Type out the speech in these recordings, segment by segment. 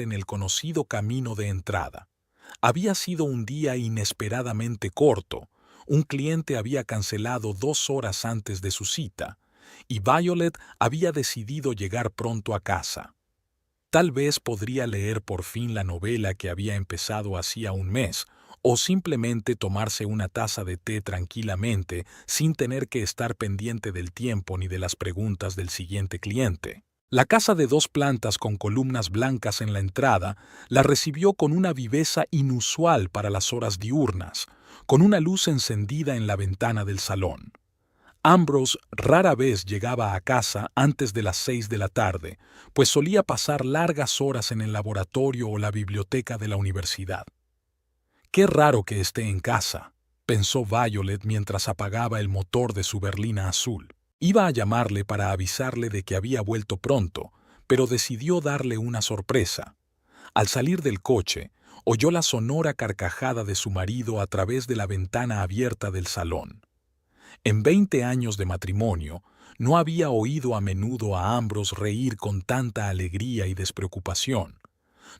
en el conocido camino de entrada. Había sido un día inesperadamente corto. Un cliente había cancelado 2 horas antes de su cita, y Violet había decidido llegar pronto a casa. Tal vez podría leer por fin la novela que había empezado hacía un mes, o simplemente tomarse una taza de té tranquilamente sin tener que estar pendiente del tiempo ni de las preguntas del siguiente cliente. La casa de 2 plantas con columnas blancas en la entrada la recibió con una viveza inusual para las horas diurnas, con una luz encendida en la ventana del salón. Ambrose rara vez llegaba a casa antes de las 6 de la tarde, pues solía pasar largas horas en el laboratorio o la biblioteca de la universidad. «Qué raro que esté en casa», pensó Violet mientras apagaba el motor de su berlina azul. Iba a llamarle para avisarle de que había vuelto pronto, pero decidió darle una sorpresa. Al salir del coche, oyó la sonora carcajada de su marido a través de la ventana abierta del salón. En 20 años de matrimonio, no había oído a menudo a Ambrose reír con tanta alegría y despreocupación.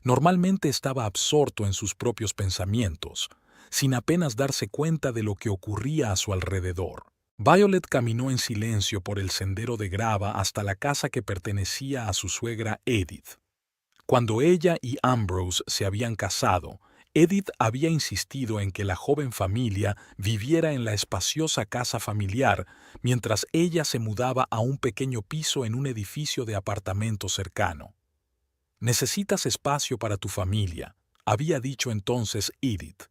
Normalmente estaba absorto en sus propios pensamientos, sin apenas darse cuenta de lo que ocurría a su alrededor. Violet caminó en silencio por el sendero de grava hasta la casa que pertenecía a su suegra Edith. Cuando ella y Ambrose se habían casado, Edith había insistido en que la joven familia viviera en la espaciosa casa familiar mientras ella se mudaba a un pequeño piso en un edificio de apartamentos cercano. «Necesitas espacio para tu familia», había dicho entonces Edith,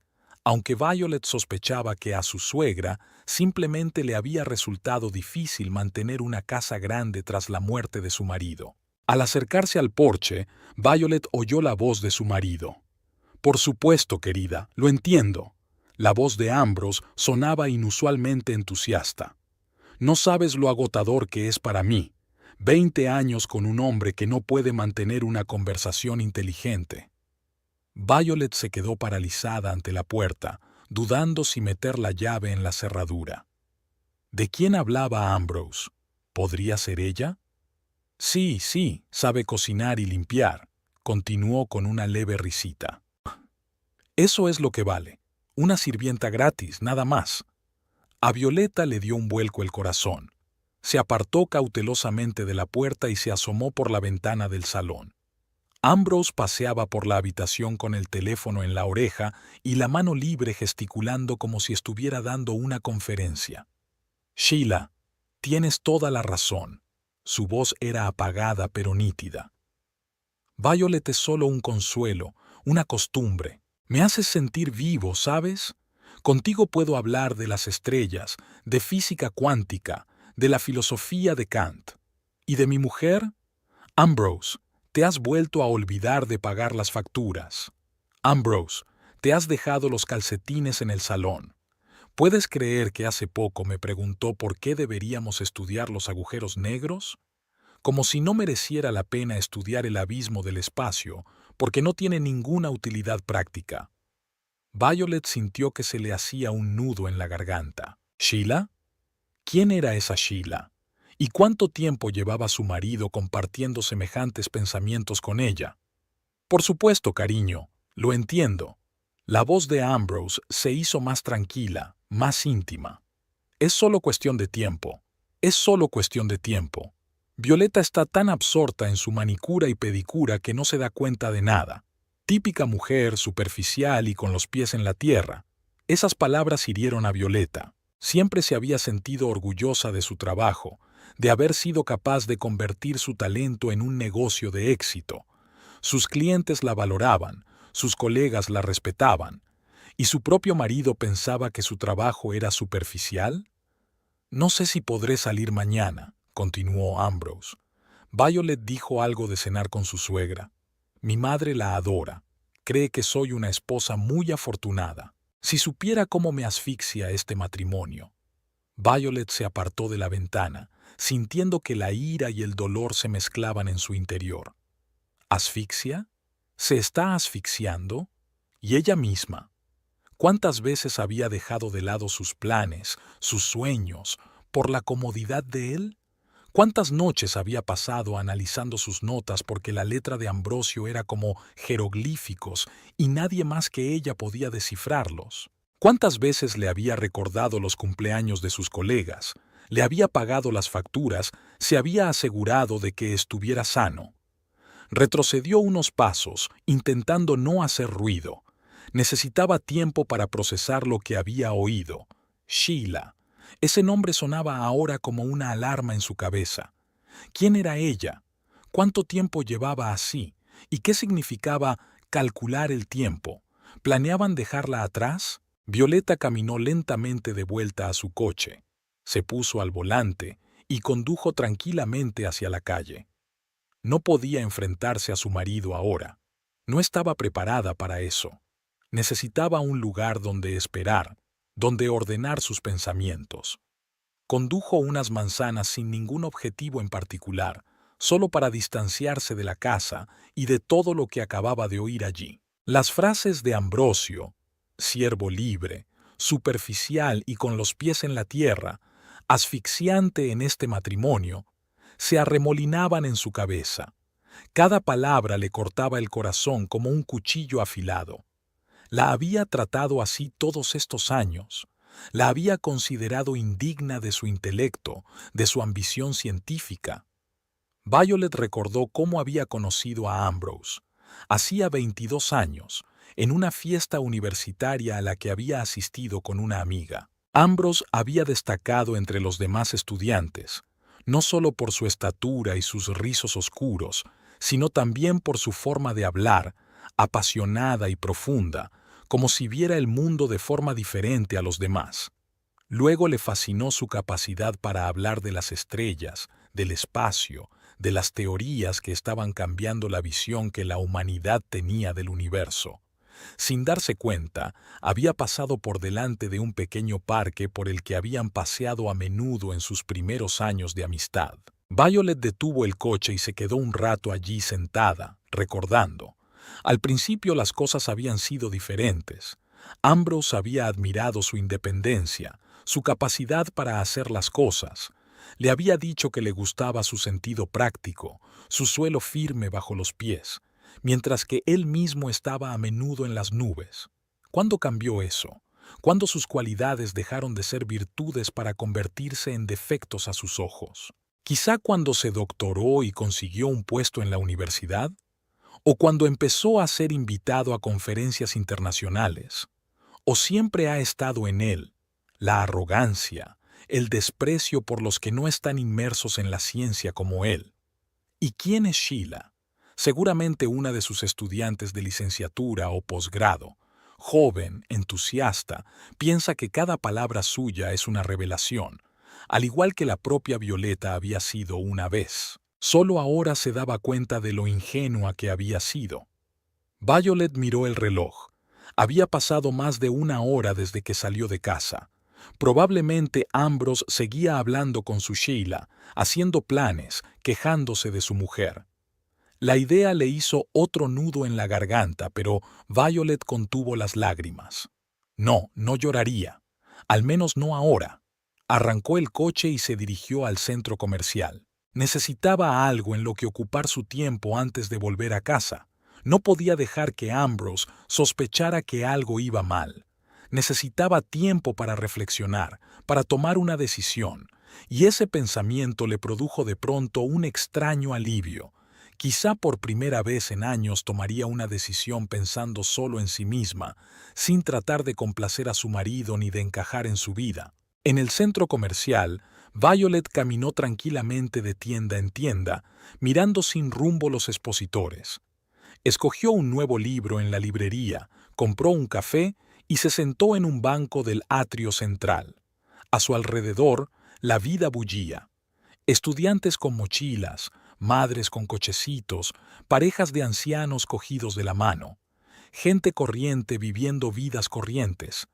aunque Violet sospechaba que a su suegra simplemente le había resultado difícil mantener una casa grande tras la muerte de su marido. Al acercarse al porche, Violet oyó la voz de su marido. «Por supuesto, querida, lo entiendo». La voz de Ambrose sonaba inusualmente entusiasta. «No sabes lo agotador que es para mí. 20 años con un hombre que no puede mantener una conversación inteligente». Violet se quedó paralizada ante la puerta, dudando si meter la llave en la cerradura. ¿De quién hablaba Ambrose? ¿Podría ser ella? Sí, sabe cocinar y limpiar, continuó con una leve risita. Eso es lo que vale. Una sirvienta gratis, nada más. A Violeta le dio un vuelco el corazón. Se apartó cautelosamente de la puerta y se asomó por la ventana del salón. Ambrose paseaba por la habitación con el teléfono en la oreja y la mano libre gesticulando como si estuviera dando una conferencia. «Sheila, tienes toda la razón». Su voz era apagada pero nítida. «Violet es solo un consuelo, una costumbre. Me haces sentir vivo, ¿sabes? Contigo puedo hablar de las estrellas, de física cuántica, de la filosofía de Kant. ¿Y de mi mujer? Ambrose, te has vuelto a olvidar de pagar las facturas. Ambrose, te has dejado los calcetines en el salón. ¿Puedes creer que hace poco me preguntó por qué deberíamos estudiar los agujeros negros? Como si no mereciera la pena estudiar el abismo del espacio, porque no tiene ninguna utilidad práctica». Violet sintió que se le hacía un nudo en la garganta. ¿Sheila? ¿Quién era esa Sheila? ¿Y cuánto tiempo llevaba su marido compartiendo semejantes pensamientos con ella? «Por supuesto, cariño, lo entiendo». La voz de Ambrose se hizo más tranquila, más íntima. «Es solo cuestión de tiempo. Es solo cuestión de tiempo. Violeta está tan absorta en su manicura y pedicura que no se da cuenta de nada. Típica mujer, superficial y con los pies en la tierra». Esas palabras hirieron a Violeta. Siempre se había sentido orgullosa de su trabajo, de haber sido capaz de convertir su talento en un negocio de éxito. Sus clientes la valoraban, sus colegas la respetaban, y su propio marido pensaba que su trabajo era superficial. «No sé si podré salir mañana», continuó Ambrose. «Violet dijo algo de cenar con su suegra. Mi madre la adora. Cree que soy una esposa muy afortunada. Si supiera cómo me asfixia este matrimonio». Violet se apartó de la ventana, sintiendo que la ira y el dolor se mezclaban en su interior. ¿Asfixia? ¿Se está asfixiando? ¿Y ella misma? ¿Cuántas veces había dejado de lado sus planes, sus sueños, por la comodidad de él? ¿Cuántas noches había pasado analizando sus notas porque la letra de Ambrosio era como jeroglíficos y nadie más que ella podía descifrarlos? ¿Cuántas veces le había recordado los cumpleaños de sus colegas? Le había pagado las facturas, se había asegurado de que estuviera sano. Retrocedió unos pasos, intentando no hacer ruido. Necesitaba tiempo para procesar lo que había oído. Sheila. Ese nombre sonaba ahora como una alarma en su cabeza. ¿Quién era ella? ¿Cuánto tiempo llevaba así? ¿Y qué significaba calcular el tiempo? ¿Planeaban dejarla atrás? Violeta caminó lentamente de vuelta a su coche. Se puso al volante y condujo tranquilamente hacia la calle. No podía enfrentarse a su marido ahora. No estaba preparada para eso. Necesitaba un lugar donde esperar, donde ordenar sus pensamientos. Condujo unas manzanas sin ningún objetivo en particular, solo para distanciarse de la casa y de todo lo que acababa de oír allí. Las frases de Ambrosio, siervo libre, superficial y con los pies en la tierra, asfixiante en este matrimonio, se arremolinaban en su cabeza. Cada palabra le cortaba el corazón como un cuchillo afilado. La había tratado así todos estos años. La había considerado indigna de su intelecto, de su ambición científica. Violet recordó cómo había conocido a Ambrose. Hacía 22 años, en una fiesta universitaria a la que había asistido con una amiga. Ambrose había destacado entre los demás estudiantes, no solo por su estatura y sus rizos oscuros, sino también por su forma de hablar, apasionada y profunda, como si viera el mundo de forma diferente a los demás. Luego le fascinó su capacidad para hablar de las estrellas, del espacio, de las teorías que estaban cambiando la visión que la humanidad tenía del universo. Sin darse cuenta, había pasado por delante de un pequeño parque por el que habían paseado a menudo en sus primeros años de amistad. Violet detuvo el coche y se quedó un rato allí sentada, recordando. Al principio las cosas habían sido diferentes. Ambrose había admirado su independencia, su capacidad para hacer las cosas. Le había dicho que le gustaba su sentido práctico, su suelo firme bajo los pies, mientras que él mismo estaba a menudo en las nubes. ¿Cuándo cambió eso? ¿Cuándo sus cualidades dejaron de ser virtudes para convertirse en defectos a sus ojos? Quizá cuando se doctoró y consiguió un puesto en la universidad, o cuando empezó a ser invitado a conferencias internacionales, o siempre ha estado en él la arrogancia, el desprecio por los que no están inmersos en la ciencia como él. ¿Y quién es Sheila? Seguramente una de sus estudiantes de licenciatura o posgrado. Joven, entusiasta, piensa que cada palabra suya es una revelación, al igual que la propia Violeta había sido una vez. Solo ahora se daba cuenta de lo ingenua que había sido. Violet miró el reloj. Había pasado más de una hora desde que salió de casa. Probablemente Ambrose seguía hablando con su Sheila, haciendo planes, quejándose de su mujer. La idea le hizo otro nudo en la garganta, pero Violet contuvo las lágrimas. No, no lloraría. Al menos no ahora. Arrancó el coche y se dirigió al centro comercial. Necesitaba algo en lo que ocupar su tiempo antes de volver a casa. No podía dejar que Ambrose sospechara que algo iba mal. Necesitaba tiempo para reflexionar, para tomar una decisión, y ese pensamiento le produjo de pronto un extraño alivio. Quizá por primera vez en años tomaría una decisión pensando solo en sí misma, sin tratar de complacer a su marido ni de encajar en su vida. En el centro comercial, Violet caminó tranquilamente de tienda en tienda, mirando sin rumbo los expositores. Escogió un nuevo libro en la librería, compró un café y se sentó en un banco del atrio central. A su alrededor, la vida bullía. Estudiantes con mochilas, madres con cochecitos, parejas de ancianos cogidos de la mano. Gente corriente viviendo vidas corrientes.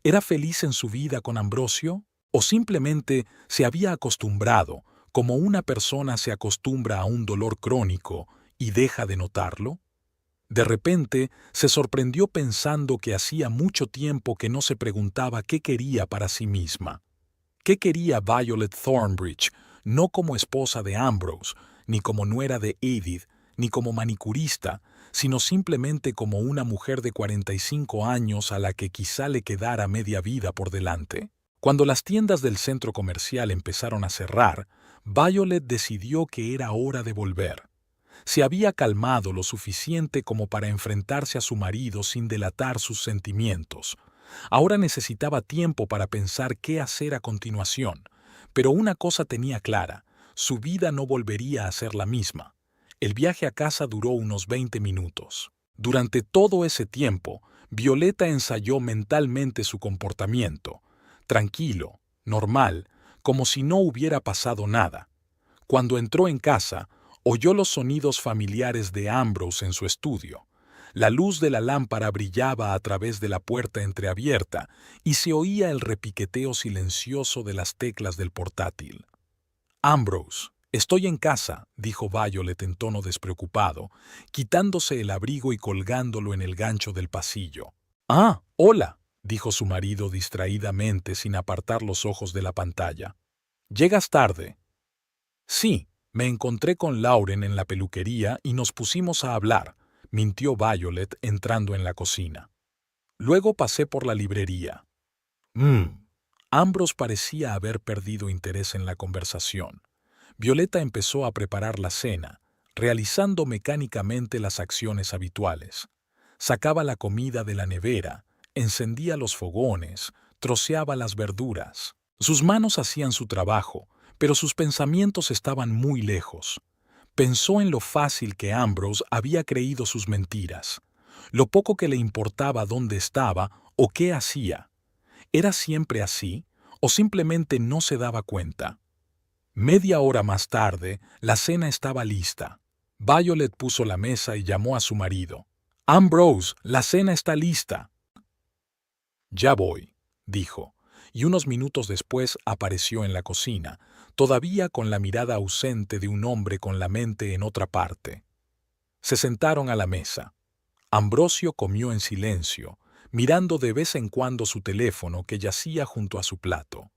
¿Era feliz en su vida con Ambrosio? ¿O simplemente se había acostumbrado, como una persona se acostumbra a un dolor crónico y deja de notarlo? De repente, se sorprendió pensando que hacía mucho tiempo que no se preguntaba qué quería para sí misma. ¿Qué quería Violet Thornbridge, no como esposa de Ambrose, ni como nuera de Edith, ni como manicurista, sino simplemente como una mujer de 45 años a la que quizá le quedara media vida por delante. Cuando las tiendas del centro comercial empezaron a cerrar, Violet decidió que era hora de volver. Se había calmado lo suficiente como para enfrentarse a su marido sin delatar sus sentimientos. Ahora necesitaba tiempo para pensar qué hacer a continuación, pero una cosa tenía clara: su vida no volvería a ser la misma. El viaje a casa duró unos 20 minutos. Durante todo ese tiempo, Violeta ensayó mentalmente su comportamiento, tranquilo, normal, como si no hubiera pasado nada. Cuando entró en casa, oyó los sonidos familiares de Ambrose en su estudio. La luz de la lámpara brillaba a través de la puerta entreabierta y se oía el repiqueteo silencioso de las teclas del portátil. «Ambrose, estoy en casa», dijo Violet en tono despreocupado, quitándose el abrigo y colgándolo en el gancho del pasillo. «Ah, hola», dijo su marido distraídamente sin apartar los ojos de la pantalla. «¿Llegas tarde?» «Sí, me encontré con Lauren en la peluquería y nos pusimos a hablar», mintió Violet entrando en la cocina. «Luego pasé por la librería». Ambrose parecía haber perdido interés en la conversación. Violeta empezó a preparar la cena, realizando mecánicamente las acciones habituales. Sacaba la comida de la nevera, encendía los fogones, troceaba las verduras. Sus manos hacían su trabajo, pero sus pensamientos estaban muy lejos. Pensó en lo fácil que Ambrose había creído sus mentiras, lo poco que le importaba dónde estaba o qué hacía. ¿Era siempre así o simplemente no se daba cuenta? Media hora más tarde, la cena estaba lista. Violet puso la mesa y llamó a su marido. «Ambrose, la cena está lista». «Ya voy», dijo, y unos minutos después apareció en la cocina, todavía con la mirada ausente de un hombre con la mente en otra parte. Se sentaron a la mesa. Ambrosio comió en silencio, mirando de vez en cuando su teléfono que yacía junto a su plato.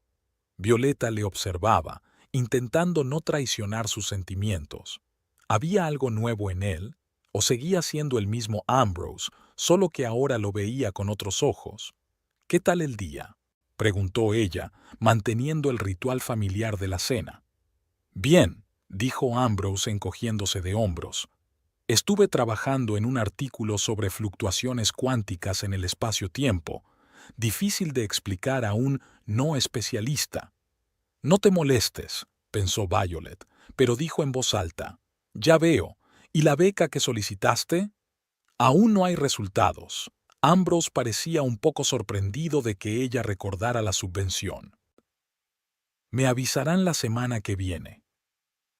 Violeta le observaba, intentando no traicionar sus sentimientos. ¿Había algo nuevo en él? ¿O seguía siendo el mismo Ambrose, solo que ahora lo veía con otros ojos? «¿Qué tal el día?», preguntó ella, manteniendo el ritual familiar de la cena. «Bien», dijo Ambrose encogiéndose de hombros. «Estuve trabajando en un artículo sobre fluctuaciones cuánticas en el espacio-tiempo, difícil de explicar a un no especialista». «No te molestes», pensó Violet, pero dijo en voz alta. «Ya veo. ¿Y la beca que solicitaste?» «Aún no hay resultados». Ambrose parecía un poco sorprendido de que ella recordara la subvención. «Me avisarán la semana que viene».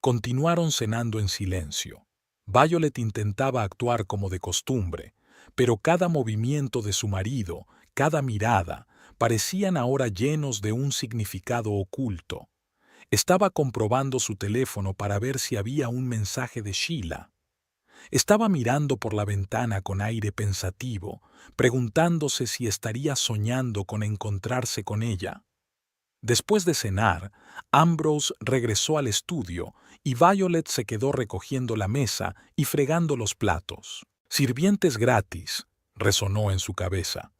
Continuaron cenando en silencio. Violet intentaba actuar como de costumbre, pero cada movimiento de su marido, cada mirada, parecían ahora llenos de un significado oculto. Estaba comprobando su teléfono para ver si había un mensaje de Sheila. Estaba mirando por la ventana con aire pensativo, preguntándose si estaría soñando con encontrarse con ella. Después de cenar, Ambrose regresó al estudio y Violet se quedó recogiendo la mesa y fregando los platos. «Sirvientes gratis», resonó en su cabeza.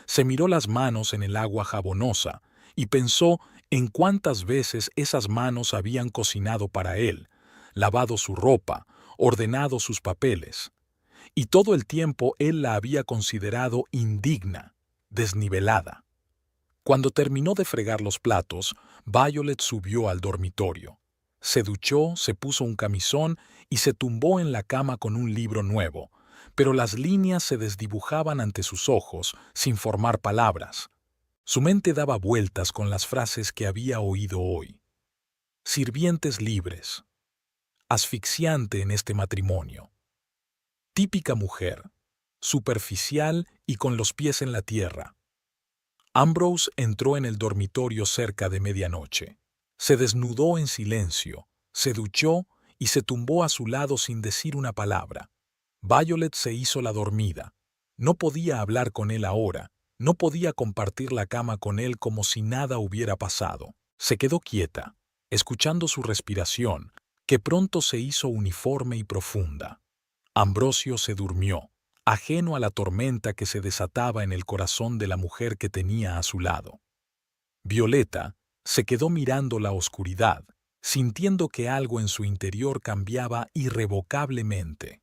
Se miró las manos en el agua jabonosa y pensó en cuántas veces esas manos habían cocinado para él, lavado su ropa, ordenado sus papeles. Y todo el tiempo él la había considerado indigna, desnivelada. Cuando terminó de fregar los platos, Violet subió al dormitorio. Se duchó, se puso un camisón y se tumbó en la cama con un libro nuevo, pero las líneas se desdibujaban ante sus ojos sin formar palabras. Su mente daba vueltas con las frases que había oído hoy. Sirvientes libres. Asfixiante en este matrimonio. Típica mujer. Superficial y con los pies en la tierra. Ambrose entró en el dormitorio cerca de medianoche. Se desnudó en silencio, se duchó y se tumbó a su lado sin decir una palabra. Violet se hizo la dormida. No podía hablar con él ahora, no podía compartir la cama con él como si nada hubiera pasado. Se quedó quieta. escuchando su respiración, que pronto se hizo uniforme y profunda. Ambrosio se durmió, ajeno a la tormenta que se desataba en el corazón de la mujer que tenía a su lado. Violeta se quedó mirando la oscuridad, sintiendo que algo en su interior cambiaba irrevocablemente.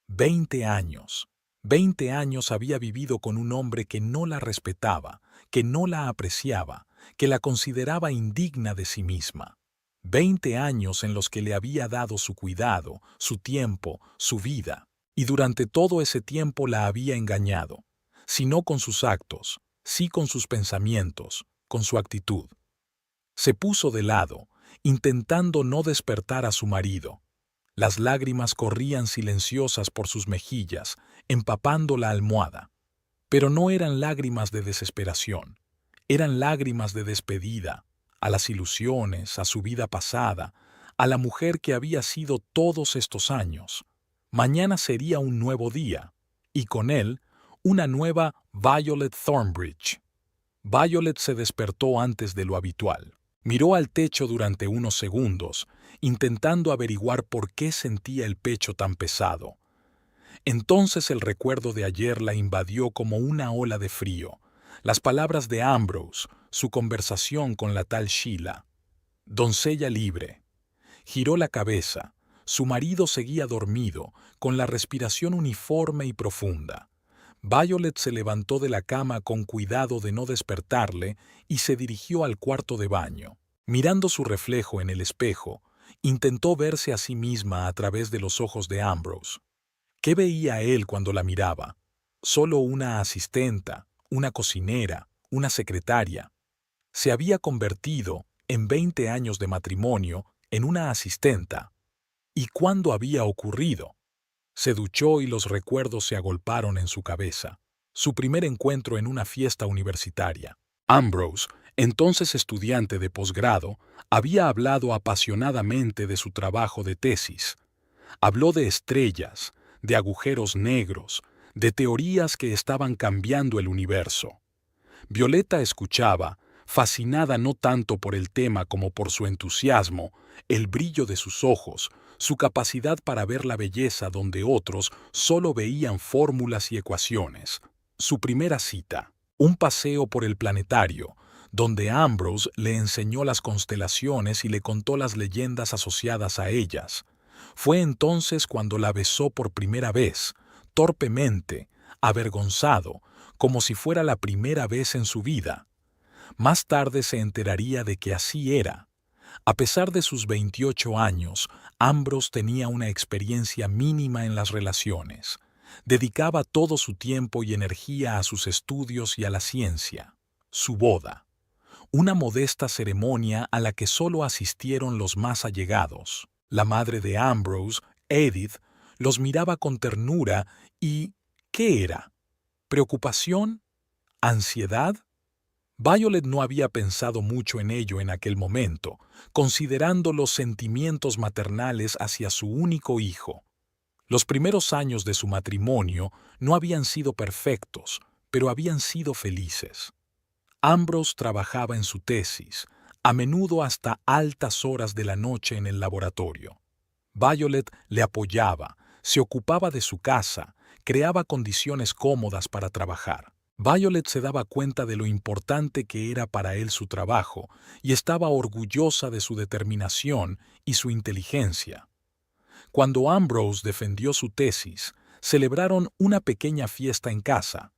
20 años. 20 años había vivido con un hombre que no la respetaba, que no la apreciaba, que la consideraba indigna de sí misma. 20 años en los que le había dado su cuidado, su tiempo, su vida, y durante todo ese tiempo la había engañado, si no con sus actos, sí con sus pensamientos, con su actitud. Se puso de lado, intentando no despertar a su marido. Las lágrimas corrían silenciosas por sus mejillas, empapando la almohada. Pero no eran lágrimas de desesperación, eran lágrimas de despedida, a las ilusiones, a su vida pasada, a la mujer que había sido todos estos años. Mañana sería un nuevo día, y con él, una nueva Violet Thornbridge. Violet se despertó antes de lo habitual. Miró al techo durante unos segundos, intentando averiguar por qué sentía el pecho tan pesado. Entonces el recuerdo de ayer la invadió como una ola de frío. Las palabras de Ambrose, su conversación con la tal Sheila. Doncella libre. Giró la cabeza. Su marido seguía dormido, con la respiración uniforme y profunda. Violet se levantó de la cama con cuidado de no despertarle y se dirigió al cuarto de baño. Mirando su reflejo en el espejo, intentó verse a sí misma a través de los ojos de Ambrose. ¿Qué veía él cuando la miraba? Solo una asistenta, una cocinera, una secretaria. Se había convertido, en 20 años de matrimonio, en una asistenta. ¿Y cuándo había ocurrido? Se duchó y los recuerdos se agolparon en su cabeza. Su primer encuentro en una fiesta universitaria. Ambrose, entonces estudiante de posgrado, había hablado apasionadamente de su trabajo de tesis. Habló de estrellas, de agujeros negros, de teorías que estaban cambiando el universo. Violeta escuchaba, fascinada no tanto por el tema como por su entusiasmo, el brillo de sus ojos, su capacidad para ver la belleza donde otros solo veían fórmulas y ecuaciones. Su primera cita, un paseo por el planetario, donde Ambrose le enseñó las constelaciones y le contó las leyendas asociadas a ellas. Fue entonces cuando la besó por primera vez, torpemente, avergonzado, como si fuera la primera vez en su vida. Más tarde se enteraría de que así era. A pesar de sus 28 años, Ambrose tenía una experiencia mínima en las relaciones. Dedicaba todo su tiempo y energía a sus estudios y a la ciencia. Su boda. Una modesta ceremonia a la que solo asistieron los más allegados. La madre de Ambrose, Edith, los miraba con ternura y ¿qué era? ¿Preocupación? ¿Ansiedad? Violet no había pensado mucho en ello en aquel momento, considerando los sentimientos maternales hacia su único hijo. Los primeros años de su matrimonio no habían sido perfectos, pero habían sido felices. Ambrose trabajaba en su tesis, a menudo hasta altas horas de la noche en el laboratorio. Violet le apoyaba, se ocupaba de su casa, creaba condiciones cómodas para trabajar. Violet se daba cuenta de lo importante que era para él su trabajo y estaba orgullosa de su determinación y su inteligencia. Cuando Ambrose defendió su tesis, celebraron una pequeña fiesta en casa.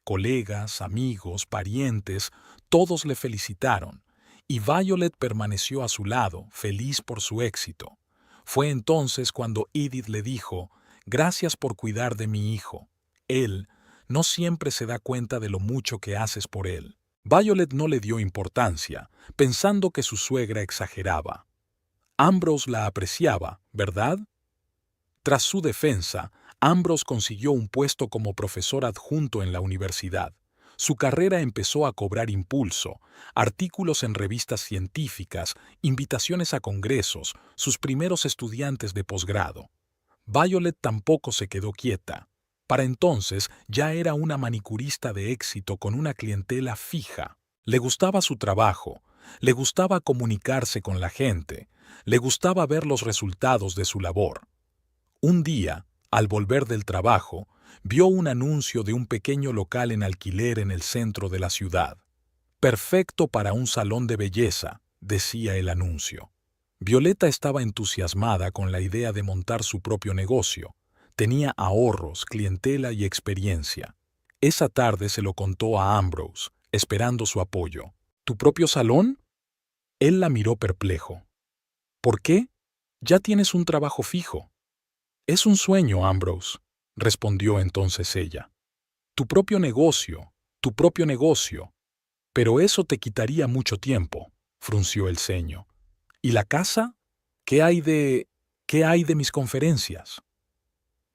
Colegas, amigos, parientes, todos le felicitaron, y Violet permaneció a su lado, feliz por su éxito. Fue entonces cuando Edith le dijo: «Gracias por cuidar de mi hijo. Él no siempre se da cuenta de lo mucho que haces por él». Violet no le dio importancia, pensando que su suegra exageraba. Ambrose la apreciaba, ¿verdad? Tras su defensa, Ambrose consiguió un puesto como profesor adjunto en la universidad. Su carrera empezó a cobrar impulso, artículos en revistas científicas, invitaciones a congresos, sus primeros estudiantes de posgrado. Violet tampoco se quedó quieta. Para entonces ya era una manicurista de éxito con una clientela fija. Le gustaba su trabajo, Le gustaba comunicarse con la gente, le gustaba ver los resultados de su labor. Un día, al volver del trabajo, vio un anuncio de un pequeño local en alquiler en el centro de la ciudad. Perfecto para un salón de belleza, decía el anuncio. Violeta estaba entusiasmada con la idea de montar su propio negocio. Tenía ahorros, clientela y experiencia. Esa tarde se lo contó a Ambrose, esperando su apoyo. ¿Tu propio salón? Él la miró perplejo. ¿Por qué? Ya tienes un trabajo fijo. Es un sueño, Ambrose, respondió entonces ella. Tu propio negocio, tu propio negocio. Pero eso te quitaría mucho tiempo, frunció el ceño. ¿Y la casa? ¿Qué hay de mis conferencias?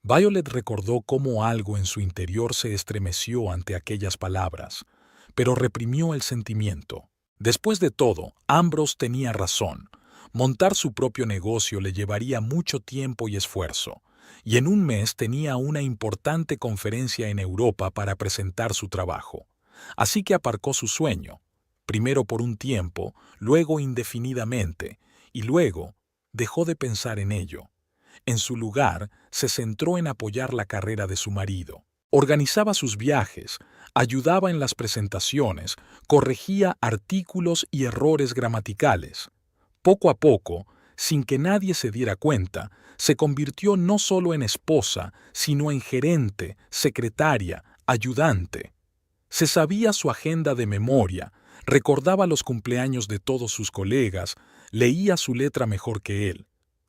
Violet recordó cómo algo en su interior se estremeció ante aquellas palabras, pero reprimió el sentimiento. Después de todo, Ambrose tenía razón. Montar su propio negocio le llevaría mucho tiempo y esfuerzo, y en un mes tenía una importante conferencia en Europa para presentar su trabajo. Así que aparcó su sueño, primero por un tiempo, luego indefinidamente, y luego dejó de pensar en ello. En su lugar, se centró en apoyar la carrera de su marido. Organizaba sus viajes, ayudaba en las presentaciones, corregía artículos y errores gramaticales. Poco a poco, sin que nadie se diera cuenta, se convirtió no solo en esposa, sino en gerente, secretaria, ayudante. Se sabía su agenda de memoria, recordaba los cumpleaños de todos sus colegas, leía su letra mejor que él.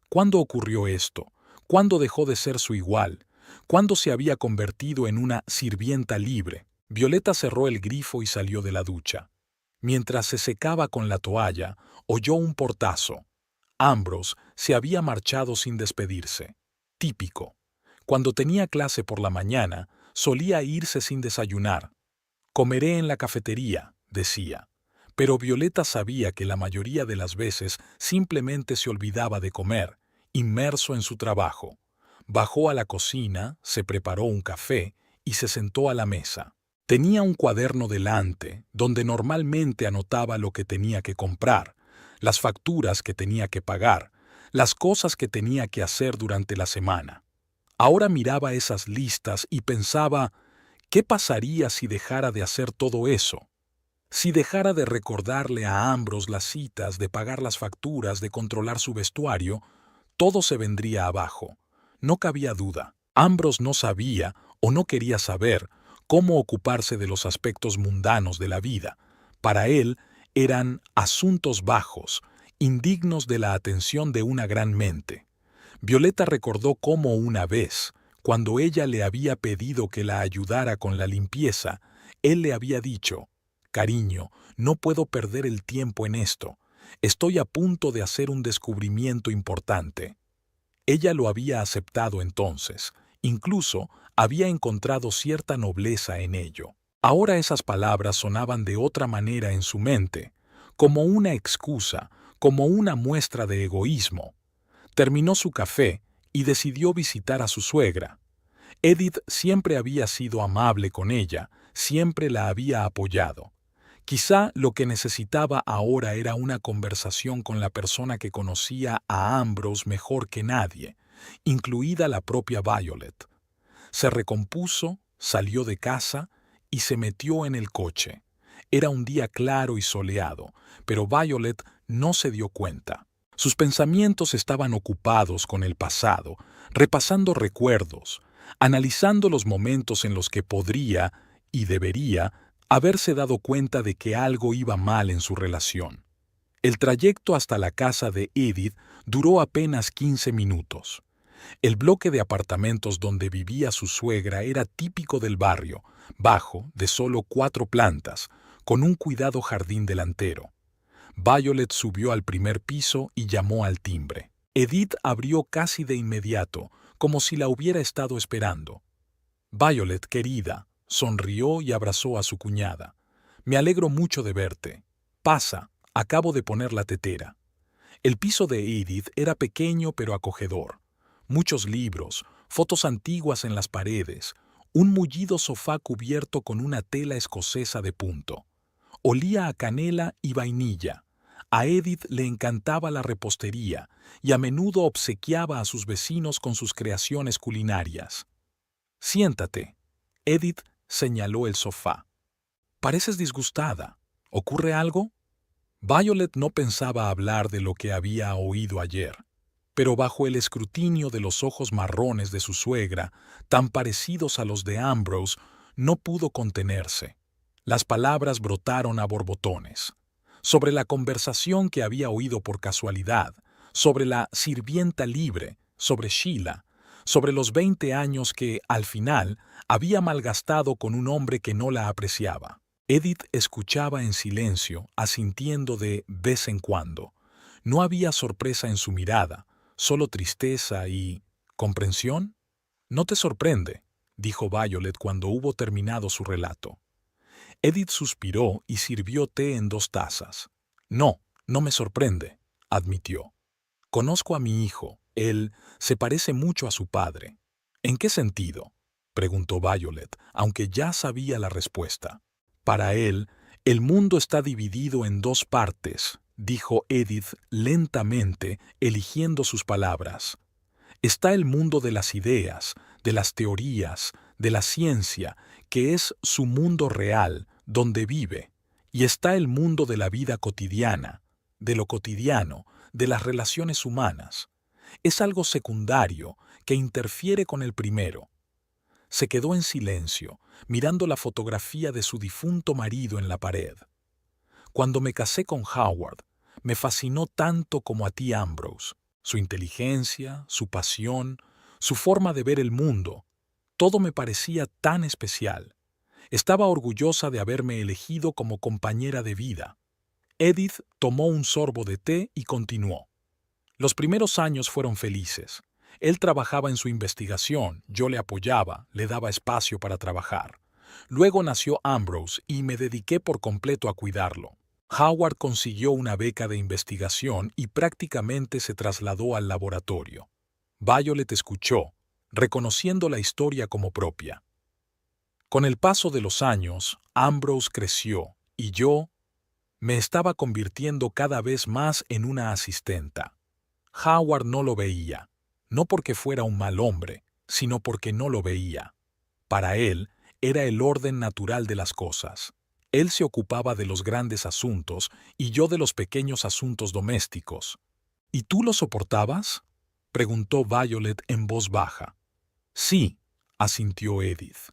¿Cuándo ocurrió esto? ¿Cuándo dejó de ser su igual? ¿Cuándo se había convertido en una sirvienta libre? Violeta cerró el grifo y salió de la ducha. Mientras se secaba con la toalla, oyó un portazo. Ambrose se había marchado sin despedirse. Típico. Cuando tenía clase por la mañana, solía irse sin desayunar. Comeré en la cafetería, decía. Pero Violeta sabía que la mayoría de las veces simplemente se olvidaba de comer, inmerso en su trabajo. Bajó a la cocina, se preparó un café y se sentó a la mesa. Tenía un cuaderno delante, donde normalmente anotaba lo que tenía que comprar, las facturas que tenía que pagar, las cosas que tenía que hacer durante la semana. Ahora miraba esas listas y pensaba, ¿qué pasaría si dejara de hacer todo eso? Si dejara de recordarle a Ambrose las citas, de pagar las facturas, de controlar su vestuario, todo se vendría abajo. No cabía duda. Ambrose no sabía o no quería saber cómo ocuparse de los aspectos mundanos de la vida. Para él eran asuntos bajos, indignos de la atención de una gran mente. Violeta recordó cómo una vez, cuando ella le había pedido que la ayudara con la limpieza, él le había dicho: «Cariño, no puedo perder el tiempo en esto. Estoy a punto de hacer un descubrimiento importante». Ella lo había aceptado entonces, incluso había encontrado cierta nobleza en ello. Ahora esas palabras sonaban de otra manera en su mente, como una excusa, como una muestra de egoísmo. Terminó su café y decidió visitar a su suegra. Edith siempre había sido amable con ella, siempre la había apoyado. Quizá lo que necesitaba ahora era una conversación con la persona que conocía a Ambrose mejor que nadie, incluida la propia Violet. Se recompuso, salió de casa y se metió en el coche. Era un día claro y soleado, pero Violet no se dio cuenta. Sus pensamientos estaban ocupados con el pasado, repasando recuerdos, analizando los momentos en los que podría y debería haberse dado cuenta de que algo iba mal en su relación. El trayecto hasta la casa de Edith duró apenas 15 minutos. El bloque de apartamentos donde vivía su suegra era típico del barrio, bajo, de solo 4 plantas, con un cuidado jardín delantero. Violet subió al primer piso y llamó al timbre. Edith abrió casi de inmediato, como si la hubiera estado esperando. «Violet, querida», sonrió y abrazó a su cuñada. «Me alegro mucho de verte. Pasa, acabo de poner la tetera». El piso de Edith era pequeño pero acogedor. Muchos libros, fotos antiguas en las paredes, un mullido sofá cubierto con una tela escocesa de punto. Olía a canela y vainilla. A Edith le encantaba la repostería y a menudo obsequiaba a sus vecinos con sus creaciones culinarias. «Siéntate». Edith señaló el sofá. «Pareces disgustada. ¿Ocurre algo?» Violet no pensaba hablar de lo que había oído ayer, pero bajo el escrutinio de los ojos marrones de su suegra, tan parecidos a los de Ambrose, no pudo contenerse. Las palabras brotaron a borbotones. Sobre la conversación que había oído por casualidad, sobre la sirvienta libre, sobre Sheila, sobre los 20 años que, al final, había malgastado con un hombre que no la apreciaba. Edith escuchaba en silencio, asintiendo de vez en cuando. No había sorpresa en su mirada, solo tristeza y... ¿comprensión? «No te sorprende», dijo Violet cuando hubo terminado su relato. Edith suspiró y sirvió té en 2 tazas. «No, no me sorprende», admitió. «Conozco a mi hijo. Él se parece mucho a su padre». «¿En qué sentido?», preguntó Violet, aunque ya sabía la respuesta. «Para él, el mundo está dividido en 2 partes», dijo Edith lentamente, eligiendo sus palabras. «Está el mundo de las ideas, de las teorías, de la ciencia, que es su mundo real, donde vive, y está el mundo de la vida cotidiana, de lo cotidiano, de las relaciones humanas. Es algo secundario que interfiere con el primero». Se quedó en silencio, mirando la fotografía de su difunto marido en la pared. «Cuando me casé con Howard, me fascinó tanto como a ti, Ambrose. Su inteligencia, su pasión, su forma de ver el mundo, todo me parecía tan especial. Estaba orgullosa de haberme elegido como compañera de vida». Edith tomó un sorbo de té y continuó. «Los primeros años fueron felices. Él trabajaba en su investigación, yo le apoyaba, le daba espacio para trabajar. Luego nació Ambrose y me dediqué por completo a cuidarlo. Howard consiguió una beca de investigación y prácticamente se trasladó al laboratorio». Violet escuchó, reconociendo la historia como propia. «Con el paso de los años, Ambrose creció y yo me estaba convirtiendo cada vez más en una asistenta. Howard no lo veía, no porque fuera un mal hombre, sino porque no lo veía. Para él era el orden natural de las cosas. Él se ocupaba de los grandes asuntos y yo de los pequeños asuntos domésticos». «¿Y tú lo soportabas?», preguntó Violet en voz baja. «Sí», asintió Edith.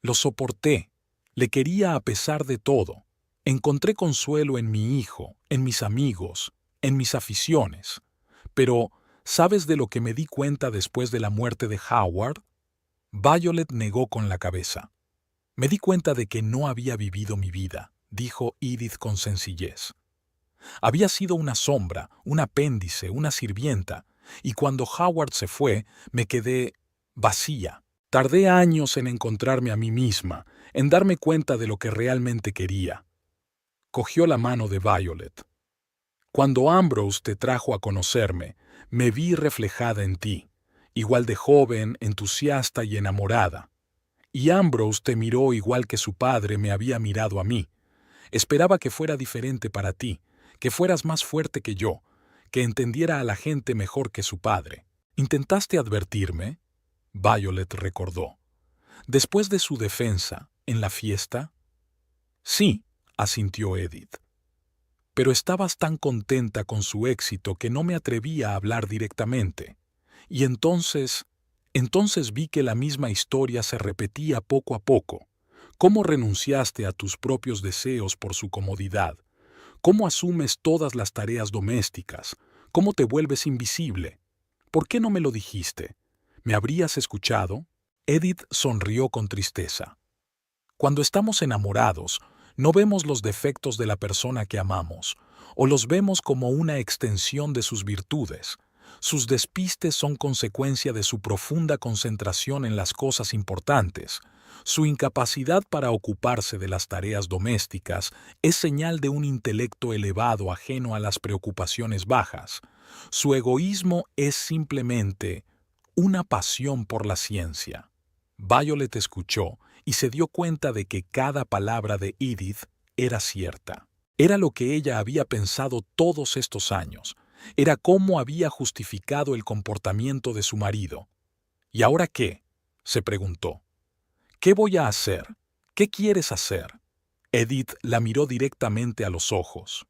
«Lo soporté. Le quería a pesar de todo. Encontré consuelo en mi hijo, en mis amigos, en mis aficiones. Pero, ¿sabes de lo que me di cuenta después de la muerte de Howard?». Violet negó con la cabeza. «Me di cuenta de que no había vivido mi vida», dijo Edith con sencillez. «Había sido una sombra, un apéndice, una sirvienta, y cuando Howard se fue, me quedé vacía. Tardé años en encontrarme a mí misma, en darme cuenta de lo que realmente quería». Cogió la mano de Violet. «Cuando Ambrose te trajo a conocerme, me vi reflejada en ti, igual de joven, entusiasta y enamorada. Y Ambrose te miró igual que su padre me había mirado a mí. Esperaba que fuera diferente para ti, que fueras más fuerte que yo, que entendiera a la gente mejor que su padre. ¿Intentaste advertirme?», Violet recordó. «Después de su defensa, en la fiesta». «Sí», asintió Edith. «Pero estabas tan contenta con su éxito que no me atrevía a hablar directamente. Y entonces vi que la misma historia se repetía poco a poco. Cómo renunciaste a tus propios deseos por su comodidad. Cómo asumes todas las tareas domésticas. Cómo te vuelves invisible. ¿Por qué no me lo dijiste? ¿Me habrías escuchado?». Edith sonrió con tristeza. «Cuando estamos enamorados, no vemos los defectos de la persona que amamos, o los vemos como una extensión de sus virtudes. Sus despistes son consecuencia de su profunda concentración en las cosas importantes. Su incapacidad para ocuparse de las tareas domésticas es señal de un intelecto elevado ajeno a las preocupaciones bajas. Su egoísmo es simplemente una pasión por la ciencia». Violet escuchó y se dio cuenta de que cada palabra de Edith era cierta. Era lo que ella había pensado todos estos años. Era cómo había justificado el comportamiento de su marido. ¿Y ahora qué?, se preguntó. ¿Qué voy a hacer? ¿Qué quieres hacer? Edith la miró directamente a los ojos.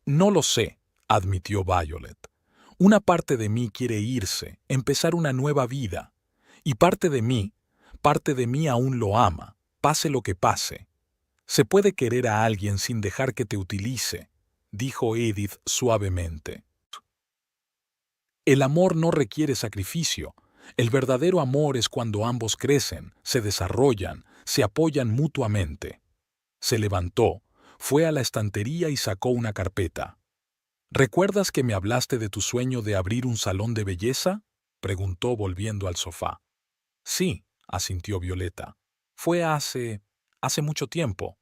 No lo sé, admitió Violet. Una parte de mí quiere irse, empezar una nueva vida. Y parte de mí aún lo ama, pase lo que pase. Se puede querer a alguien sin dejar que te utilice, dijo Edith suavemente. El amor no requiere sacrificio. El verdadero amor es cuando ambos crecen, se desarrollan, se apoyan mutuamente. Se levantó, fue a la estantería y sacó una carpeta. ¿Recuerdas que me hablaste de tu sueño de abrir un salón de belleza?, preguntó volviendo al sofá. Sí, asintió Violeta. Fue hace mucho tiempo.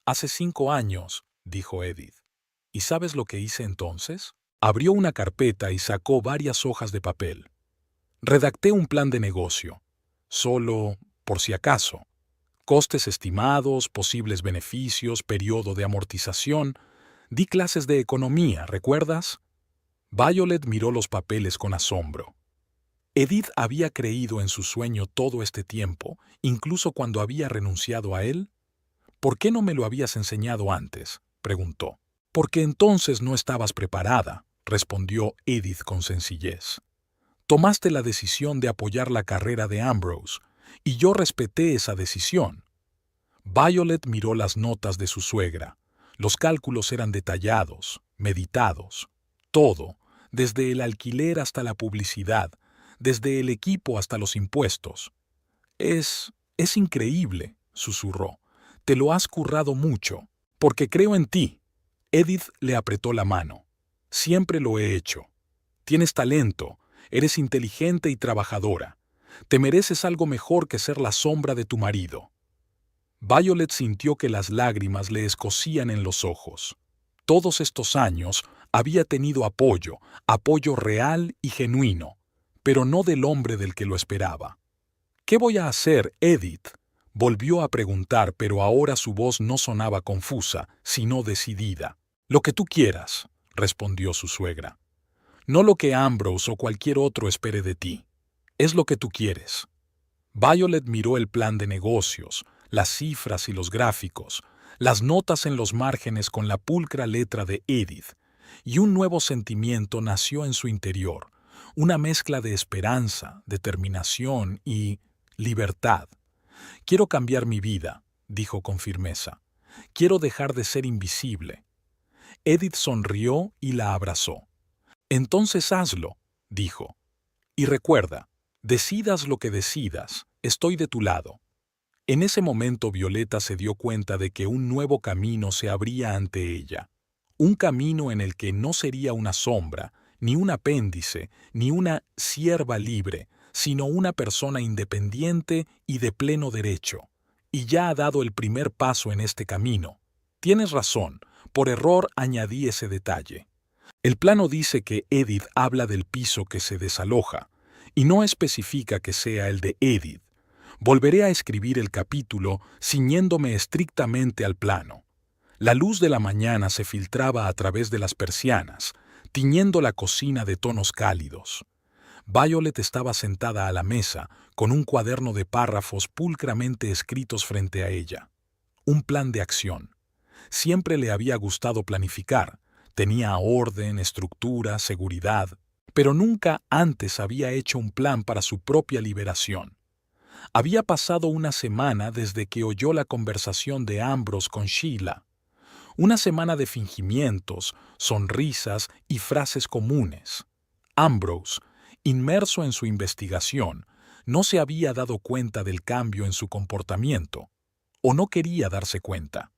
Hace 5 años, dijo Edith. ¿Y sabes lo que hice entonces? Abrió una carpeta y sacó varias hojas de papel. Redacté un plan de negocio. Solo, por si acaso. Costes estimados, posibles beneficios, periodo de amortización. Di clases de economía, ¿recuerdas? Violet miró los papeles con asombro. Edith había creído en su sueño todo este tiempo, incluso cuando había renunciado a él. ¿Por qué no me lo habías enseñado antes?, preguntó. Porque entonces no estabas preparada, respondió Edith con sencillez. Tomaste la decisión de apoyar la carrera de Ambrose, y yo respeté esa decisión. Violet miró las notas de su suegra. Los cálculos eran detallados, meditados. Todo, desde el alquiler hasta la publicidad, desde el equipo hasta los impuestos. Es increíble, susurró. Te lo has currado mucho, porque creo en ti. Edith le apretó la mano. Siempre lo he hecho. Tienes talento, eres inteligente y trabajadora. Te mereces algo mejor que ser la sombra de tu marido. Violet sintió que las lágrimas le escocían en los ojos. Todos estos años había tenido apoyo real y genuino, pero no del hombre del que lo esperaba. ¿Qué voy a hacer, Edith?, volvió a preguntar, pero ahora su voz no sonaba confusa, sino decidida. Lo que tú quieras, respondió su suegra. No lo que Ambrose o cualquier otro espere de ti. Es lo que tú quieres. Violet miró el plan de negocios, las cifras y los gráficos, las notas en los márgenes con la pulcra letra de Edith, y un nuevo sentimiento nació en su interior, una mezcla de esperanza, determinación y libertad. Quiero cambiar mi vida, dijo con firmeza. Quiero dejar de ser invisible. Edith sonrió y la abrazó. Entonces hazlo, dijo. Y recuerda, decidas lo que decidas, estoy de tu lado. En ese momento Violeta se dio cuenta de que un nuevo camino se abría ante ella. Un camino en el que no sería una sombra, ni un apéndice, ni una sierva libre, sino una persona independiente y de pleno derecho. Y ya ha dado el primer paso en este camino. Tienes razón, por error añadí ese detalle. El plano dice que Edith habla del piso que se desaloja, y no especifica que sea el de Edith. Volveré a escribir el capítulo ciñéndome estrictamente al plano. La luz de la mañana se filtraba a través de las persianas, tiñendo la cocina de tonos cálidos. Violet estaba sentada a la mesa, con un cuaderno de párrafos pulcramente escritos frente a ella. Un plan de acción. Siempre le había gustado planificar. Tenía orden, estructura, seguridad, pero nunca antes había hecho un plan para su propia liberación. Había pasado una semana desde que oyó la conversación de Ambrose con Sheila. Una semana de fingimientos, sonrisas y frases comunes. Ambrose, inmerso en su investigación, no se había dado cuenta del cambio en su comportamiento, o no quería darse cuenta.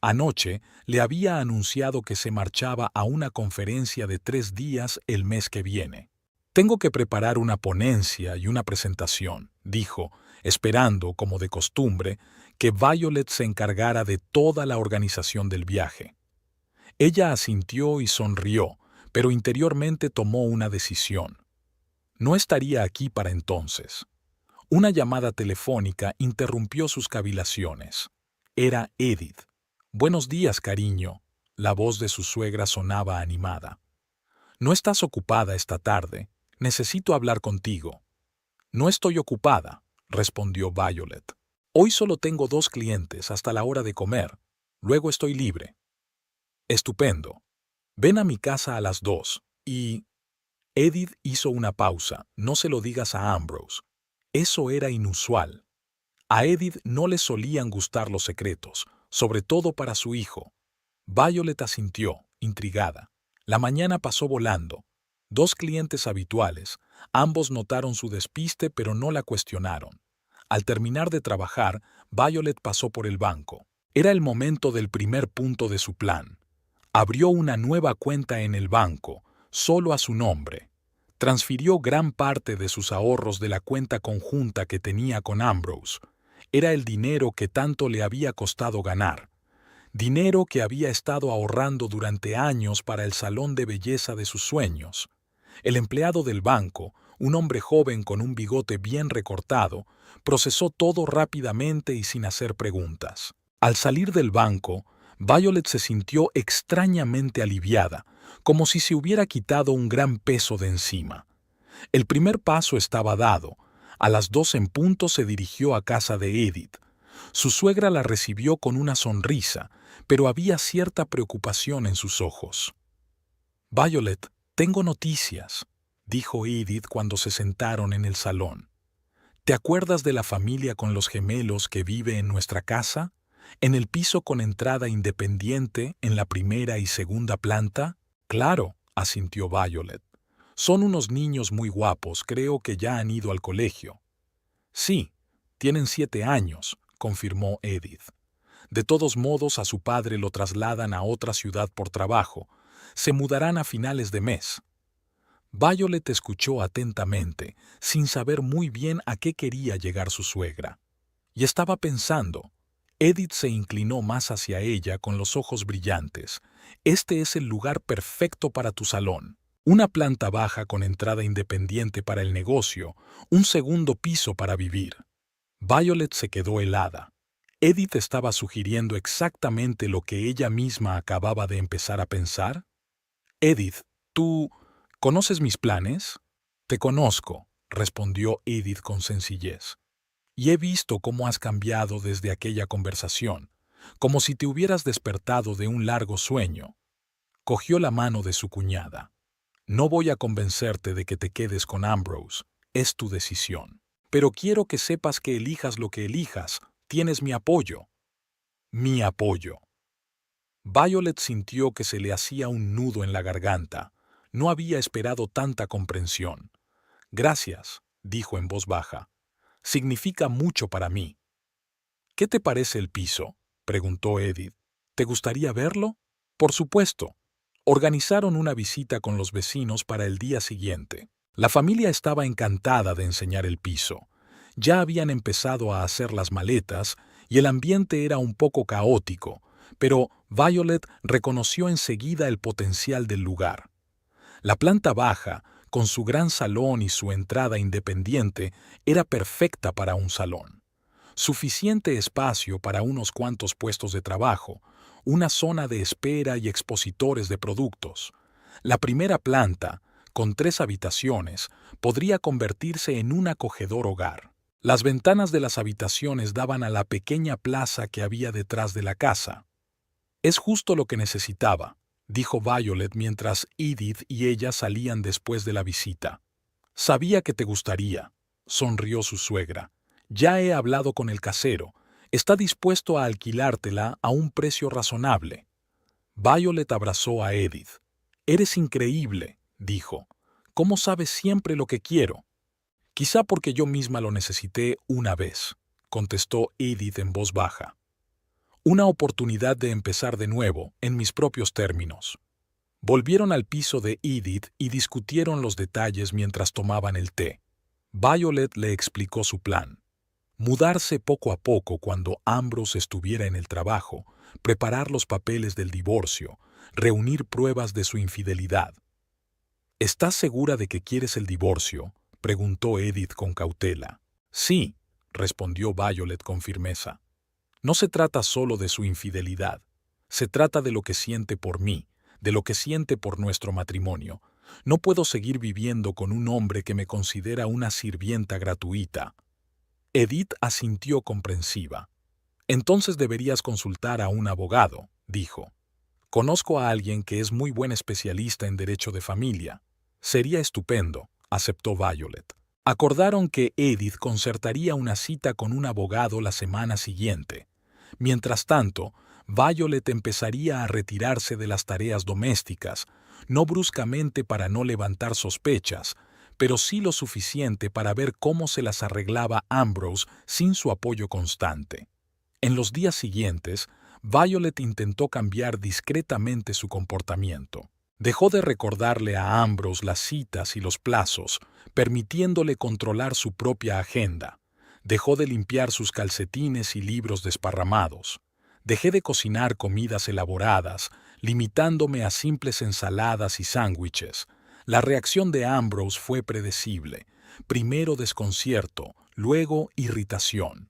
Anoche le había anunciado que se marchaba a una conferencia de 3 días el mes que viene. Tengo que preparar una ponencia y una presentación, dijo, esperando, como de costumbre, que Violet se encargara de toda la organización del viaje. Ella asintió y sonrió, pero interiormente tomó una decisión. No estaría aquí para entonces. Una llamada telefónica interrumpió sus cavilaciones. Era Edith. Buenos días, cariño. La voz de su suegra sonaba animada. No estás ocupada esta tarde. Necesito hablar contigo. No estoy ocupada, respondió Violet. Hoy solo tengo 2 clientes hasta la hora de comer. Luego estoy libre. Estupendo. Ven a mi casa a las 2 y... Edith hizo una pausa. No se lo digas a Ambrose. Eso era inusual. A Edith no le solían gustar los secretos, sobre todo para su hijo. Violet asintió, intrigada. La mañana pasó volando. 2 clientes habituales. Ambos notaron su despiste, pero no la cuestionaron. Al terminar de trabajar, Violet pasó por el banco. Era el momento del primer punto de su plan. Abrió una nueva cuenta en el banco, solo a su nombre. Transfirió gran parte de sus ahorros de la cuenta conjunta que tenía con Ambrose. Era el dinero que tanto le había costado ganar. Dinero que había estado ahorrando durante años para el salón de belleza de sus sueños. El empleado del banco, un hombre joven con un bigote bien recortado, procesó todo rápidamente y sin hacer preguntas. Al salir del banco, Violet se sintió extrañamente aliviada, como si se hubiera quitado un gran peso de encima. El primer paso estaba dado. A las 2 en punto se dirigió a casa de Edith. Su suegra la recibió con una sonrisa, pero había cierta preocupación en sus ojos. «Violet, tengo noticias», dijo Edith cuando se sentaron en el salón. «¿Te acuerdas de la familia con los gemelos que vive en nuestra casa? ¿En el piso con entrada independiente en la primera y segunda planta?» «Claro», asintió Violet. «Son unos niños muy guapos, creo que ya han ido al colegio». «Sí, tienen 7 años», confirmó Edith. «De todos modos, a su padre lo trasladan a otra ciudad por trabajo. Se mudarán a finales de mes». Violet escuchó atentamente, sin saber muy bien a qué quería llegar su suegra. Y estaba pensando. Edith se inclinó más hacia ella con los ojos brillantes. «Este es el lugar perfecto para tu salón. Una planta baja con entrada independiente para el negocio, un segundo piso para vivir». Violet se quedó helada. ¿Edith estaba sugiriendo exactamente lo que ella misma acababa de empezar a pensar? «Edith, ¿tú conoces mis planes?» «Te conozco», respondió Edith con sencillez. «Y he visto cómo has cambiado desde aquella conversación, como si te hubieras despertado de un largo sueño». Cogió la mano de su cuñada. «No voy a convencerte de que te quedes con Ambrose. Es tu decisión. Pero quiero que sepas que elijas lo que elijas, tienes mi apoyo». «Mi apoyo». Violet sintió que se le hacía un nudo en la garganta. No había esperado tanta comprensión. «Gracias», dijo en voz baja. «Significa mucho para mí». «¿Qué te parece el piso?», preguntó Edith. «¿Te gustaría verlo?» «Por supuesto». Organizaron una visita con los vecinos para el día siguiente. La familia estaba encantada de enseñar el piso. Ya habían empezado a hacer las maletas y el ambiente era un poco caótico, pero Violet reconoció enseguida el potencial del lugar. La planta baja, con su gran salón y su entrada independiente, era perfecta para un salón. Suficiente espacio para unos cuantos puestos de trabajo, una zona de espera y expositores de productos. La primera planta, con 3 habitaciones, podría convertirse en un acogedor hogar. Las ventanas de las habitaciones daban a la pequeña plaza que había detrás de la casa. «Es justo lo que necesitaba», dijo Violet mientras Edith y ella salían después de la visita. «Sabía que te gustaría», sonrió su suegra. «Ya he hablado con el casero. Está dispuesto a alquilártela a un precio razonable». Violet abrazó a Edith. «Eres increíble», dijo. «¿Cómo sabes siempre lo que quiero?» «Quizá porque yo misma lo necesité una vez», contestó Edith en voz baja. «Una oportunidad de empezar de nuevo, en mis propios términos». Volvieron al piso de Edith y discutieron los detalles mientras tomaban el té. Violet le explicó su plan. Mudarse poco a poco cuando Ambrose estuviera en el trabajo, preparar los papeles del divorcio, reunir pruebas de su infidelidad. «¿Estás segura de que quieres el divorcio?», preguntó Edith con cautela. «Sí», respondió Violet con firmeza. «No se trata solo de su infidelidad. Se trata de lo que siente por mí, de lo que siente por nuestro matrimonio. No puedo seguir viviendo con un hombre que me considera una sirvienta gratuita. Edith asintió comprensiva. Entonces deberías consultar a un abogado, dijo. Conozco a alguien que es muy buen especialista en derecho de familia. Sería estupendo, aceptó Violet. Acordaron que Edith concertaría una cita con un abogado la semana siguiente. Mientras tanto, Violet empezaría a retirarse de las tareas domésticas, no bruscamente para no levantar sospechas, pero sí lo suficiente para ver cómo se las arreglaba Ambrose sin su apoyo constante. En los días siguientes, Violet intentó cambiar discretamente su comportamiento. Dejó de recordarle a Ambrose las citas y los plazos, permitiéndole controlar su propia agenda. Dejó de limpiar sus calcetines y libros desparramados. Dejé de cocinar comidas elaboradas, limitándome a simples ensaladas y sándwiches. La reacción de Ambrose fue predecible. Primero desconcierto, luego irritación.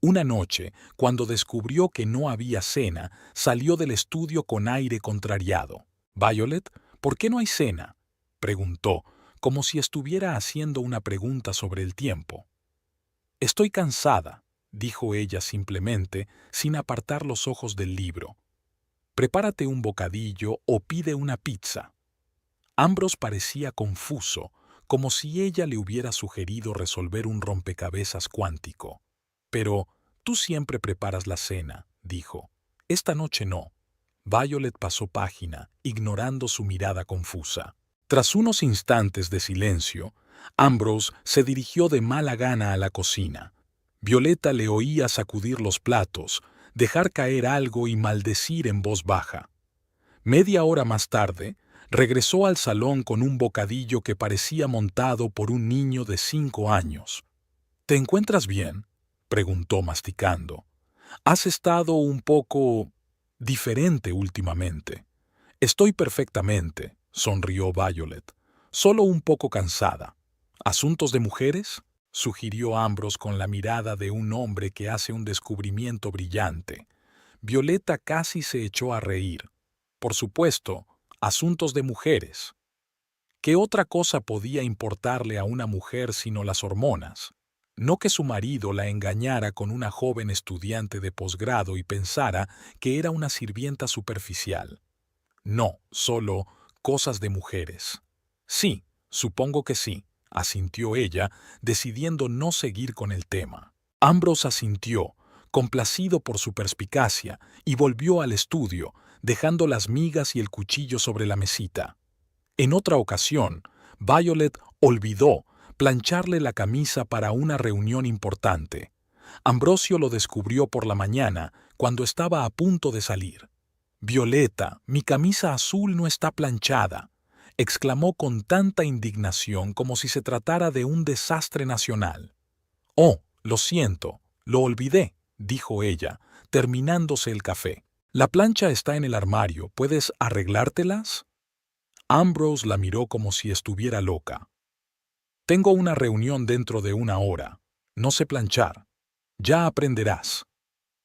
Una noche, cuando descubrió que no había cena, salió del estudio con aire contrariado. «Violet, ¿por qué no hay cena?», preguntó, como si estuviera haciendo una pregunta sobre el tiempo. «Estoy cansada», dijo ella simplemente, sin apartar los ojos del libro. «Prepárate un bocadillo o pide una pizza». Ambrose parecía confuso, como si ella le hubiera sugerido resolver un rompecabezas cuántico. «Pero tú siempre preparas la cena», dijo. «Esta noche no». Violet pasó página, ignorando su mirada confusa. Tras unos instantes de silencio, Ambrose se dirigió de mala gana a la cocina. Violeta le oía sacudir los platos, dejar caer algo y maldecir en voz baja. Media hora más tarde, regresó al salón con un bocadillo que parecía montado por un niño de 5 años. «¿Te encuentras bien?», preguntó masticando. «Has estado un poco diferente últimamente». «Estoy perfectamente», sonrió Violet. «Solo un poco cansada». «¿Asuntos de mujeres?», sugirió Ambrose con la mirada de un hombre que hace un descubrimiento brillante. Violeta casi se echó a reír. «Por supuesto, asuntos de mujeres». ¿Qué otra cosa podía importarle a una mujer sino las hormonas? No que su marido la engañara con una joven estudiante de posgrado y pensara que era una sirvienta superficial. No, solo cosas de mujeres. «Sí, supongo que sí», asintió ella, decidiendo no seguir con el tema. Ambrose asintió, complacido por su perspicacia, y volvió al estudio, dejando las migas y el cuchillo sobre la mesita. En otra ocasión, Violet olvidó plancharle la camisa para una reunión importante. Ambrosio lo descubrió por la mañana, cuando estaba a punto de salir. «Violeta, mi camisa azul no está planchada», exclamó con tanta indignación como si se tratara de un desastre nacional. «Oh, lo siento, lo olvidé», dijo ella, terminándose el café. «La plancha está en el armario, ¿puedes arreglártelas?». Ambrose la miró como si estuviera loca. «Tengo una reunión dentro de 1 hora. No sé planchar. Ya aprenderás».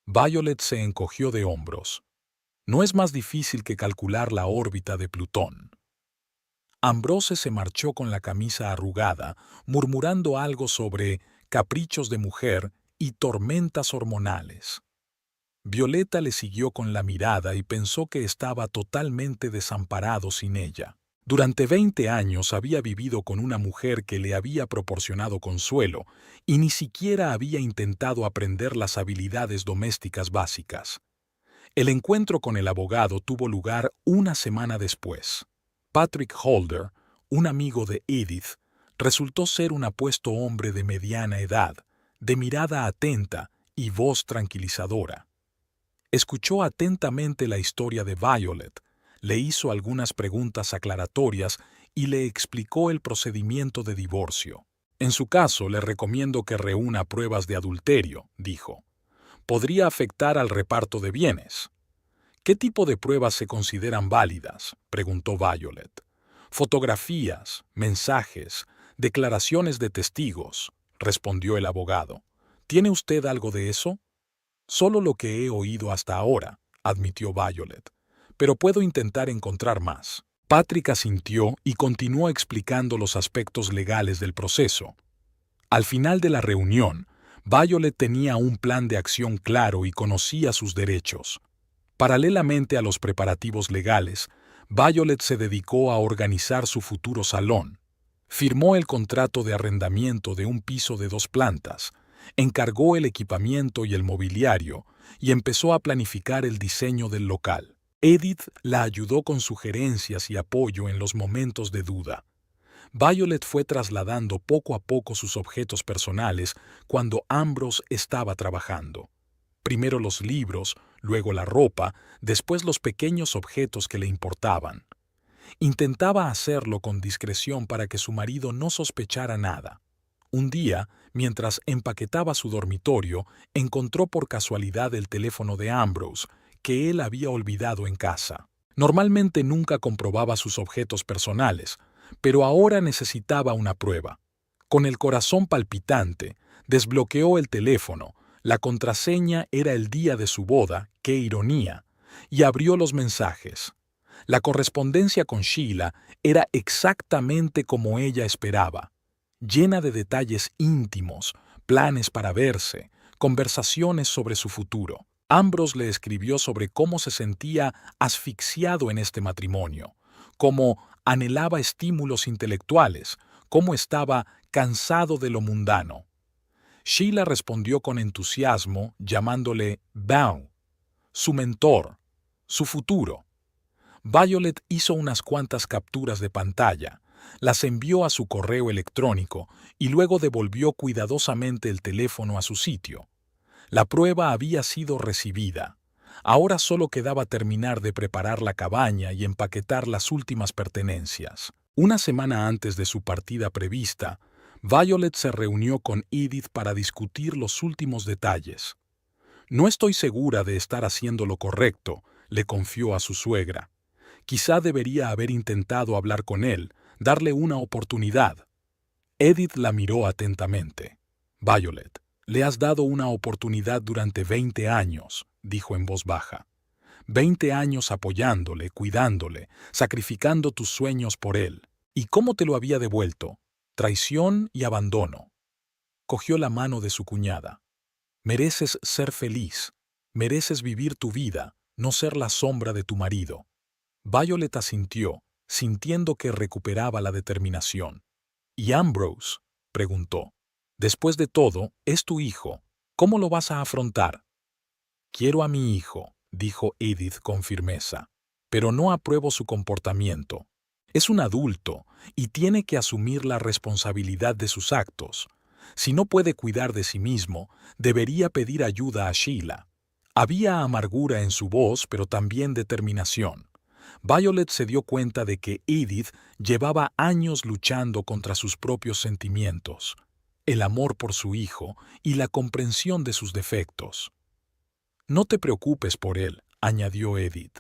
Violet se encogió de hombros. «No es más difícil que calcular la órbita de Plutón». Ambrose se marchó con la camisa arrugada, murmurando algo sobre caprichos de mujer y tormentas hormonales. Violeta le siguió con la mirada y pensó que estaba totalmente desamparado sin ella. Durante 20 años había vivido con una mujer que le había proporcionado consuelo y ni siquiera había intentado aprender las habilidades domésticas básicas. El encuentro con el abogado tuvo lugar 1 semana después. Patrick Holder, un amigo de Edith, resultó ser un apuesto hombre de mediana edad, de mirada atenta y voz tranquilizadora. Escuchó atentamente la historia de Violet, le hizo algunas preguntas aclaratorias y le explicó el procedimiento de divorcio. «En su caso, le recomiendo que reúna pruebas de adulterio», dijo. «Podría afectar al reparto de bienes». «¿Qué tipo de pruebas se consideran válidas?», preguntó Violet. «Fotografías, mensajes, declaraciones de testigos», respondió el abogado. «¿Tiene usted algo de eso?». «Solo lo que he oído hasta ahora», admitió Violet, pero puedo intentar encontrar más. Patrick asintió y continuó explicando los aspectos legales del proceso. Al final de la reunión, Violet tenía un plan de acción claro y conocía sus derechos. Paralelamente a los preparativos legales, Violet se dedicó a organizar su futuro salón. Firmó el contrato de arrendamiento de un piso de 2 plantas, encargó el equipamiento y el mobiliario y empezó a planificar el diseño del local. Edith la ayudó con sugerencias y apoyo en los momentos de duda. Violet fue trasladando poco a poco sus objetos personales cuando Ambrose estaba trabajando. Primero los libros, luego la ropa, después los pequeños objetos que le importaban. Intentaba hacerlo con discreción para que su marido no sospechara nada. Un día, mientras empaquetaba su dormitorio, encontró por casualidad el teléfono de Ambrose, que él había olvidado en casa. Normalmente nunca comprobaba sus objetos personales, pero ahora necesitaba una prueba. Con el corazón palpitante, desbloqueó el teléfono. La contraseña era el día de su boda, qué ironía, y abrió los mensajes. La correspondencia con Sheila era exactamente como ella esperaba, llena de detalles íntimos, planes para verse, conversaciones sobre su futuro. Ambrose le escribió sobre cómo se sentía asfixiado en este matrimonio, cómo anhelaba estímulos intelectuales, cómo estaba cansado de lo mundano. Sheila respondió con entusiasmo, llamándole Bao, su mentor, su futuro. Violet hizo unas cuantas capturas de pantalla, las envió a su correo electrónico y luego devolvió cuidadosamente el teléfono a su sitio. La prueba había sido recibida. Ahora solo quedaba terminar de preparar la cabaña y empaquetar las últimas pertenencias. Una semana antes de su partida prevista, Violet se reunió con Edith para discutir los últimos detalles. «No estoy segura de estar haciendo lo correcto», le confió a su suegra. «Quizá debería haber intentado hablar con él, darle una oportunidad». Edith la miró atentamente. «Violet, le has dado una oportunidad durante 20 años», dijo en voz baja. 20 años apoyándole, cuidándole, sacrificando tus sueños por él. ¿Y cómo te lo había devuelto? Traición y abandono. Cogió la mano de su cuñada. Mereces ser feliz. Mereces vivir tu vida, no ser la sombra de tu marido. Violet asintió, sintiendo que recuperaba la determinación. ¿Y Ambrose?, preguntó. Después de todo, es tu hijo. ¿Cómo lo vas a afrontar? Quiero a mi hijo, dijo Edith con firmeza, pero no apruebo su comportamiento. Es un adulto y tiene que asumir la responsabilidad de sus actos. Si no puede cuidar de sí mismo, debería pedir ayuda a Sheila. Había amargura en su voz, pero también determinación. Violet se dio cuenta de que Edith llevaba años luchando contra sus propios sentimientos, el amor por su hijo y la comprensión de sus defectos. «No te preocupes por él», añadió Edith.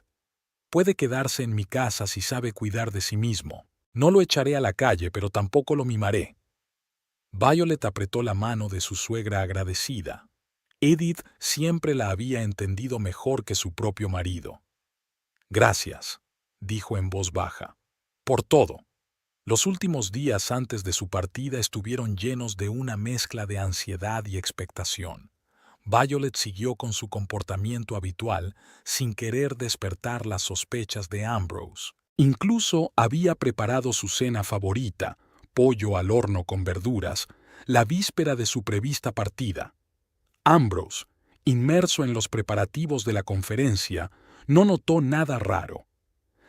«Puede quedarse en mi casa si sabe cuidar de sí mismo. No lo echaré a la calle, pero tampoco lo mimaré». Violet apretó la mano de su suegra agradecida. Edith siempre la había entendido mejor que su propio marido. «Gracias», dijo en voz baja, «por todo». Los últimos días antes de su partida estuvieron llenos de una mezcla de ansiedad y expectación. Violet siguió con su comportamiento habitual sin querer despertar las sospechas de Ambrose. Incluso había preparado su cena favorita, pollo al horno con verduras, la víspera de su prevista partida. Ambrose, inmerso en los preparativos de la conferencia, no notó nada raro.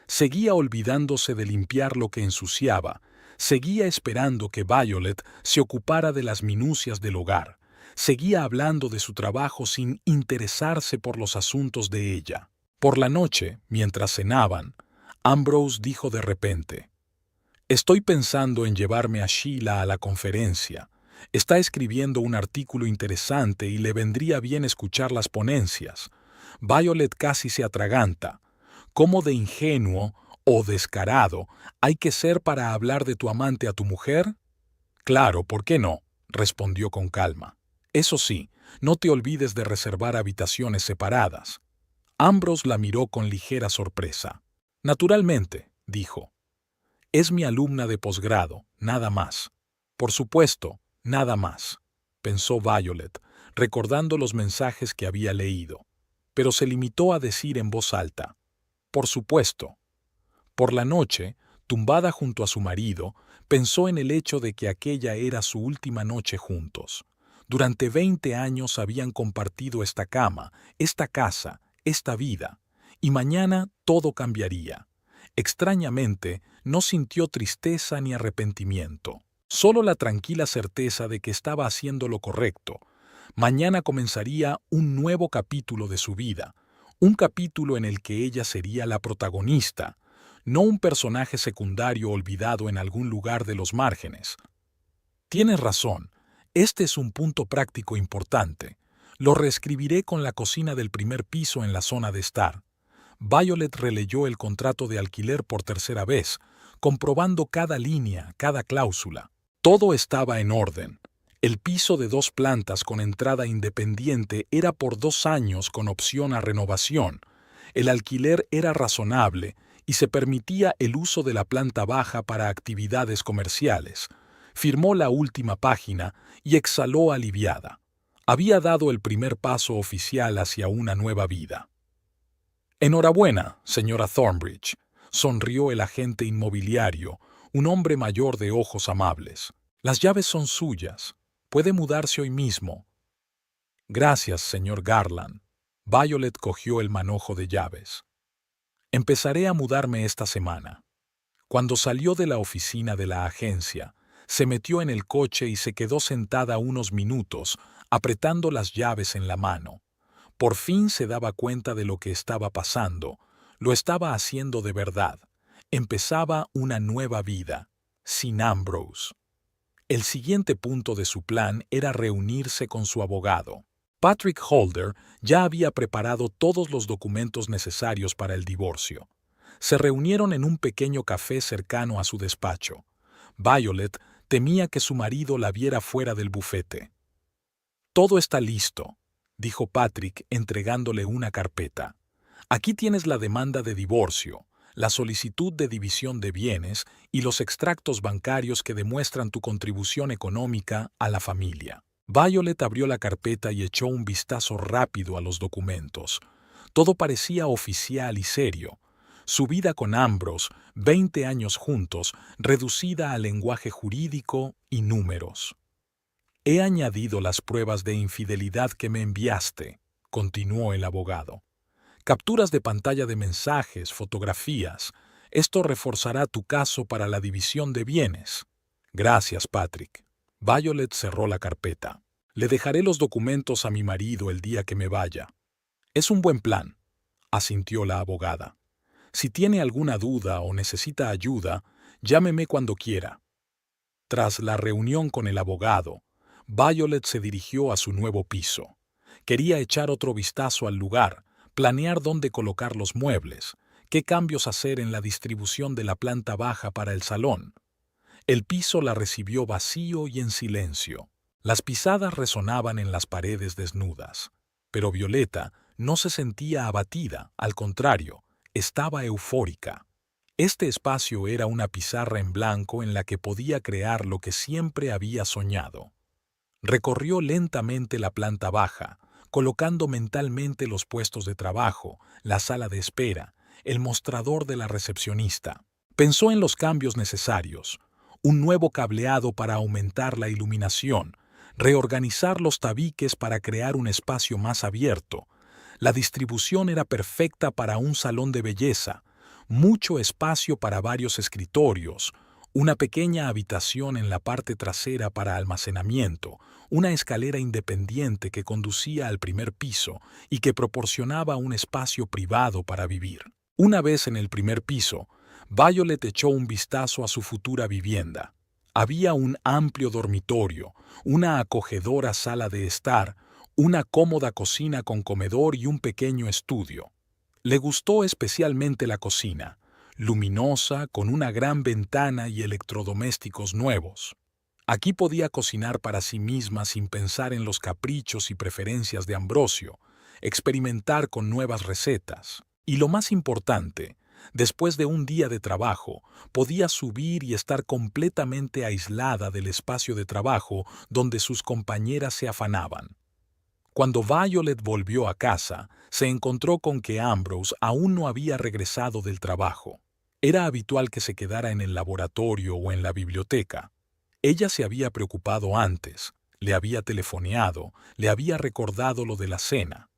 Seguía olvidándose de limpiar lo que ensuciaba, seguía esperando que Violet se ocupara de las minucias del hogar, seguía hablando de su trabajo sin interesarse por los asuntos de ella. Por la noche, mientras cenaban, Ambrose dijo de repente: «Estoy pensando en llevarme a Sheila a la conferencia. Está escribiendo un artículo interesante y le vendría bien escuchar las ponencias». Violet casi se atraganta. ¿Cómo de ingenuo o descarado hay que ser para hablar de tu amante a tu mujer? «Claro, ¿por qué no?», respondió con calma. «Eso sí, no te olvides de reservar habitaciones separadas». Ambrose la miró con ligera sorpresa. Naturalmente, dijo. Es mi alumna de posgrado, nada más. Por supuesto, nada más, pensó Violet, recordando los mensajes que había leído. Pero se limitó a decir en voz alta, por supuesto. Por la noche, tumbada junto a su marido, pensó en el hecho de que aquella era su última noche juntos. Durante 20 años habían compartido esta cama, esta casa, esta vida, y mañana todo cambiaría. Extrañamente, no sintió tristeza ni arrepentimiento, solo la tranquila certeza de que estaba haciendo lo correcto. Mañana comenzaría un nuevo capítulo de su vida, un capítulo en el que ella sería la protagonista, no un personaje secundario olvidado en algún lugar de los márgenes. Tienes razón, este es un punto práctico importante. Lo reescribiré con la cocina del primer piso en la zona de estar. Violet releyó el contrato de alquiler por tercera vez, comprobando cada línea, cada cláusula. Todo estaba en orden. El piso de 2 plantas con entrada independiente era por 2 años con opción a renovación. El alquiler era razonable y se permitía el uso de la planta baja para actividades comerciales. Firmó la última página y exhaló aliviada. Había dado el primer paso oficial hacia una nueva vida. Enhorabuena, señora Thornbridge, sonrió el agente inmobiliario, un hombre mayor de ojos amables. Las llaves son suyas. Puede mudarse hoy mismo. Gracias, señor Garland. Violet cogió el manojo de llaves. Empezaré a mudarme esta semana. Cuando salió de la oficina de la agencia, se metió en el coche y se quedó sentada unos minutos, apretando las llaves en la mano. Por fin se daba cuenta de lo que estaba pasando. Lo estaba haciendo de verdad. Empezaba una nueva vida, sin Ambrose. El siguiente punto de su plan era reunirse con su abogado. Patrick Holder ya había preparado todos los documentos necesarios para el divorcio. Se reunieron en un pequeño café cercano a su despacho. Violet temía que su marido la viera fuera del bufete. Todo está listo, dijo Patrick entregándole una carpeta. Aquí tienes la demanda de divorcio, la solicitud de división de bienes y los extractos bancarios que demuestran tu contribución económica a la familia. Violet abrió la carpeta y echó un vistazo rápido a los documentos. Todo parecía oficial y serio. Su vida con Ambrose, 20 años juntos, reducida al lenguaje jurídico y números. He añadido las pruebas de infidelidad que me enviaste, continuó el abogado. Capturas de pantalla de mensajes, fotografías. Esto reforzará tu caso para la división de bienes. Gracias, Patrick. Violet cerró la carpeta. Le dejaré los documentos a mi marido el día que me vaya. Es un buen plan, asintió la abogada. Si tiene alguna duda o necesita ayuda, llámeme cuando quiera. Tras la reunión con el abogado, Violet se dirigió a su nuevo piso. Quería echar otro vistazo al lugar, planear dónde colocar los muebles, qué cambios hacer en la distribución de la planta baja para el salón. El piso la recibió vacío y en silencio. Las pisadas resonaban en las paredes desnudas. Pero Violeta no se sentía abatida, al contrario, estaba eufórica. Este espacio era una pizarra en blanco en la que podía crear lo que siempre había soñado. Recorrió lentamente la planta baja, colocando mentalmente los puestos de trabajo, la sala de espera, el mostrador de la recepcionista. Pensó en los cambios necesarios, un nuevo cableado para aumentar la iluminación, reorganizar los tabiques para crear un espacio más abierto. La distribución era perfecta para un salón de belleza, mucho espacio para varios escritorios, una pequeña habitación en la parte trasera para almacenamiento, una escalera independiente que conducía al primer piso y que proporcionaba un espacio privado para vivir. Una vez en el primer piso, Violet echó un vistazo a su futura vivienda. Había un amplio dormitorio, una acogedora sala de estar, una cómoda cocina con comedor y un pequeño estudio. Le gustó especialmente la cocina, luminosa, con una gran ventana y electrodomésticos nuevos. Aquí podía cocinar para sí misma sin pensar en los caprichos y preferencias de Ambrosio, experimentar con nuevas recetas. Y lo más importante, después de un día de trabajo, podía subir y estar completamente aislada del espacio de trabajo donde sus compañeras se afanaban. Cuando Violet volvió a casa, se encontró con que Ambrose aún no había regresado del trabajo. Era habitual que se quedara en el laboratorio o en la biblioteca. Ella se había preocupado antes, le había telefoneado, le había recordado lo de la cena.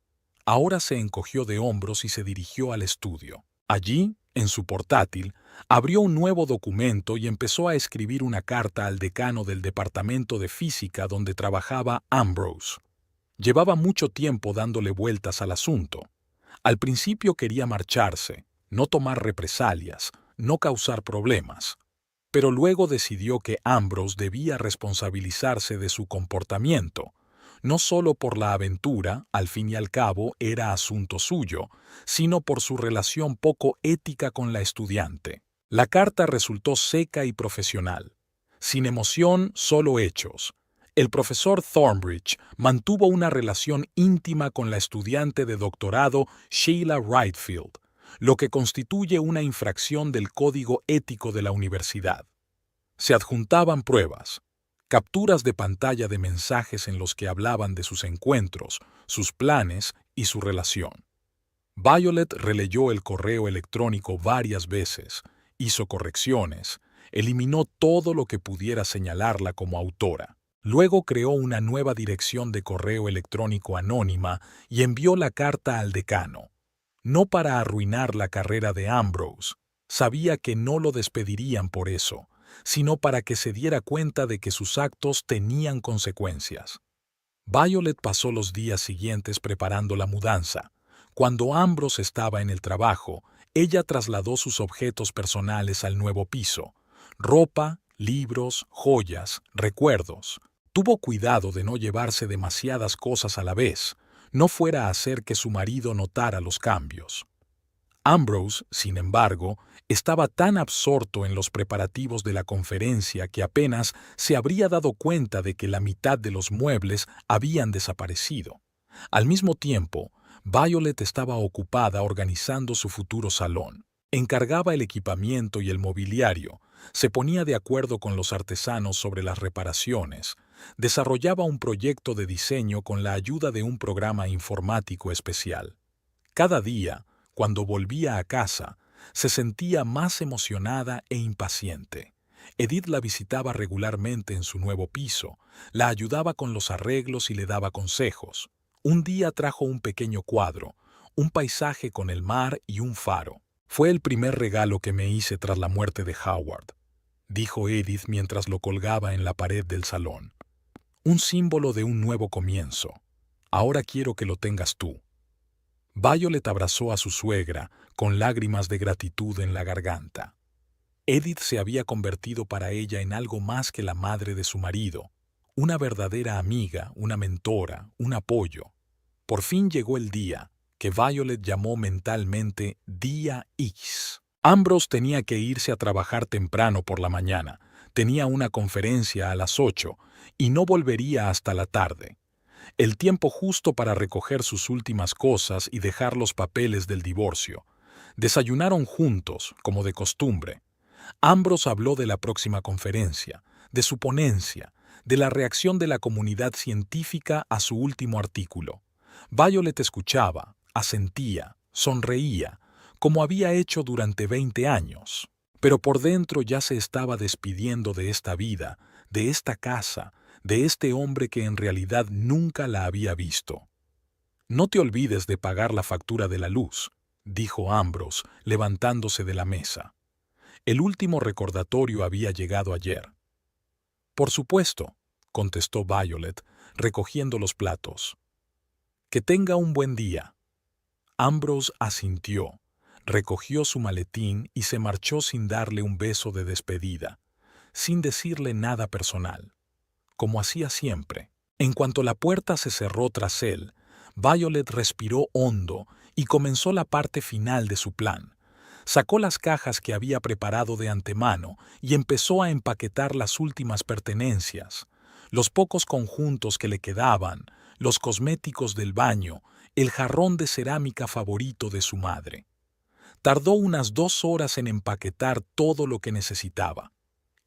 Ahora se encogió de hombros y se dirigió al estudio. Allí, en su portátil, abrió un nuevo documento y empezó a escribir una carta al decano del departamento de física donde trabajaba Ambrose. Llevaba mucho tiempo dándole vueltas al asunto. Al principio quería marcharse, no tomar represalias, no causar problemas. Pero luego decidió que Ambrose debía responsabilizarse de su comportamiento. No solo por la aventura, al fin y al cabo era asunto suyo, sino por su relación poco ética con la estudiante. La carta resultó seca y profesional. Sin emoción, solo hechos. El profesor Thornbridge mantuvo una relación íntima con la estudiante de doctorado Sheila Wrightfield, lo que constituye una infracción del código ético de la universidad. Se adjuntaban pruebas, capturas de pantalla de mensajes en los que hablaban de sus encuentros, sus planes y su relación. Violet releyó el correo electrónico varias veces, hizo correcciones, eliminó todo lo que pudiera señalarla como autora. Luego creó una nueva dirección de correo electrónico anónima y envió la carta al decano. No para arruinar la carrera de Ambrose, sabía que no lo despedirían por eso, sino para que se diera cuenta de que sus actos tenían consecuencias. Violet pasó los días siguientes preparando la mudanza. Cuando Ambrose estaba en el trabajo, ella trasladó sus objetos personales al nuevo piso: ropa, libros, joyas, recuerdos. Tuvo cuidado de no llevarse demasiadas cosas a la vez, no fuera a hacer que su marido notara los cambios. Ambrose, sin embargo, estaba tan absorto en los preparativos de la conferencia que apenas se habría dado cuenta de que la mitad de los muebles habían desaparecido. Al mismo tiempo, Violet estaba ocupada organizando su futuro salón. Encargaba el equipamiento y el mobiliario, se ponía de acuerdo con los artesanos sobre las reparaciones, desarrollaba un proyecto de diseño con la ayuda de un programa informático especial. Cada día, cuando volvía a casa, se sentía más emocionada e impaciente. Edith la visitaba regularmente en su nuevo piso, la ayudaba con los arreglos y le daba consejos. Un día trajo un pequeño cuadro, un paisaje con el mar y un faro. «Fue el primer regalo que me hice tras la muerte de Howard», dijo Edith mientras lo colgaba en la pared del salón. «Un símbolo de un nuevo comienzo. Ahora quiero que lo tengas tú». Violet abrazó a su suegra con lágrimas de gratitud en la garganta. Edith se había convertido para ella en algo más que la madre de su marido, una verdadera amiga, una mentora, un apoyo. Por fin llegó el día, que Violet llamó mentalmente Día X. Ambrose tenía que irse a trabajar temprano por la mañana, tenía una conferencia a las 8 y no volvería hasta la tarde. El tiempo justo para recoger sus últimas cosas y dejar los papeles del divorcio. Desayunaron juntos, como de costumbre. Ambrose habló de la próxima conferencia, de su ponencia, de la reacción de la comunidad científica a su último artículo. Violet escuchaba, asentía, sonreía, como había hecho durante 20 años. Pero por dentro ya se estaba despidiendo de esta vida, de esta casa, de este hombre que en realidad nunca la había visto. «No te olvides de pagar la factura de la luz», dijo Ambrose, levantándose de la mesa. El último recordatorio había llegado ayer. «Por supuesto», contestó Violet, recogiendo los platos. «Que tenga un buen día». Ambrose asintió, recogió su maletín y se marchó sin darle un beso de despedida, sin decirle nada personal, como hacía siempre. En cuanto la puerta se cerró tras él, Violet respiró hondo y comenzó la parte final de su plan. Sacó las cajas que había preparado de antemano y empezó a empaquetar las últimas pertenencias, los pocos conjuntos que le quedaban, los cosméticos del baño el jarrón de cerámica favorito de su madre. Tardó unas 2 horas en empaquetar todo lo que necesitaba.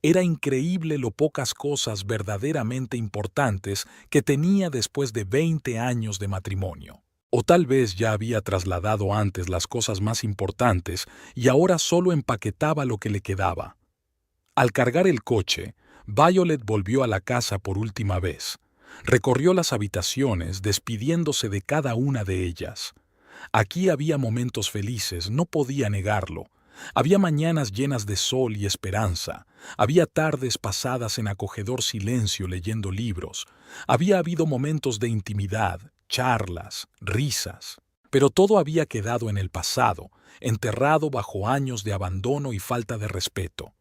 Era increíble lo pocas cosas verdaderamente importantes que tenía después de 20 años de matrimonio. O tal vez ya había trasladado antes las cosas más importantes y ahora solo empaquetaba lo que le quedaba. Al cargar el coche, Violet volvió a la casa por última vez. Recorrió las habitaciones, despidiéndose de cada una de ellas. Aquí había momentos felices, no podía negarlo. Había mañanas llenas de sol y esperanza. Había tardes pasadas en acogedor silencio leyendo libros. Había habido momentos de intimidad, charlas, risas. Pero todo había quedado en el pasado, enterrado bajo años de abandono y falta de respeto.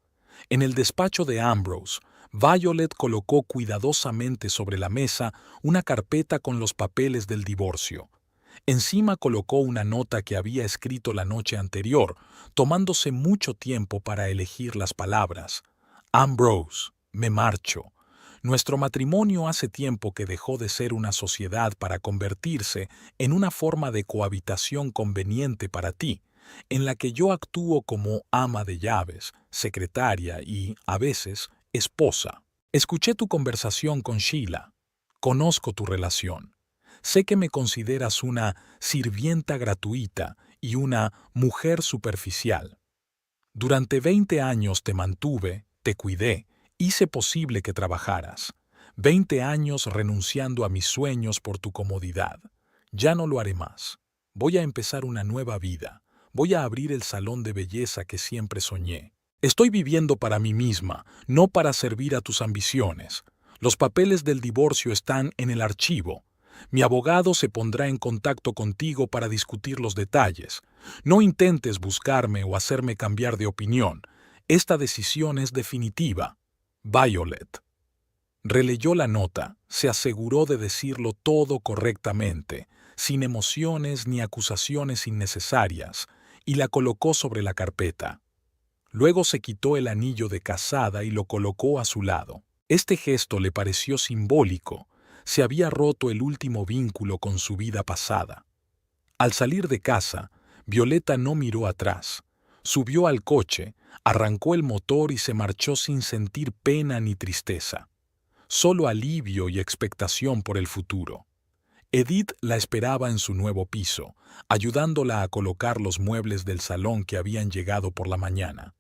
En el despacho de Ambrose, Violet colocó cuidadosamente sobre la mesa una carpeta con los papeles del divorcio. Encima colocó una nota que había escrito la noche anterior, tomándose mucho tiempo para elegir las palabras. Ambrose, me marcho. Nuestro matrimonio hace tiempo que dejó de ser una sociedad para convertirse en una forma de cohabitación conveniente para ti, en la que yo actúo como ama de llaves, secretaria y, a veces, esposa. Escuché tu conversación con Sheila. Conozco tu relación. Sé que me consideras una sirvienta gratuita y una mujer superficial. Durante 20 años te mantuve, te cuidé, hice posible que trabajaras. 20 años renunciando a mis sueños por tu comodidad. Ya no lo haré más. Voy a empezar una nueva vida. Voy a abrir el salón de belleza que siempre soñé. Estoy viviendo para mí misma, no para servir a tus ambiciones. Los papeles del divorcio están en el archivo. Mi abogado se pondrá en contacto contigo para discutir los detalles. No intentes buscarme o hacerme cambiar de opinión. Esta decisión es definitiva. Violet. Releyó la nota, se aseguró de decirlo todo correctamente, sin emociones ni acusaciones innecesarias, y la colocó sobre la carpeta. Luego se quitó el anillo de casada y lo colocó a su lado. Este gesto le pareció simbólico. Se había roto el último vínculo con su vida pasada. Al salir de casa, Violeta no miró atrás. Subió al coche, arrancó el motor y se marchó sin sentir pena ni tristeza. Solo alivio y expectación por el futuro. Edith la esperaba en su nuevo piso, ayudándola a colocar los muebles del salón que habían llegado por la mañana.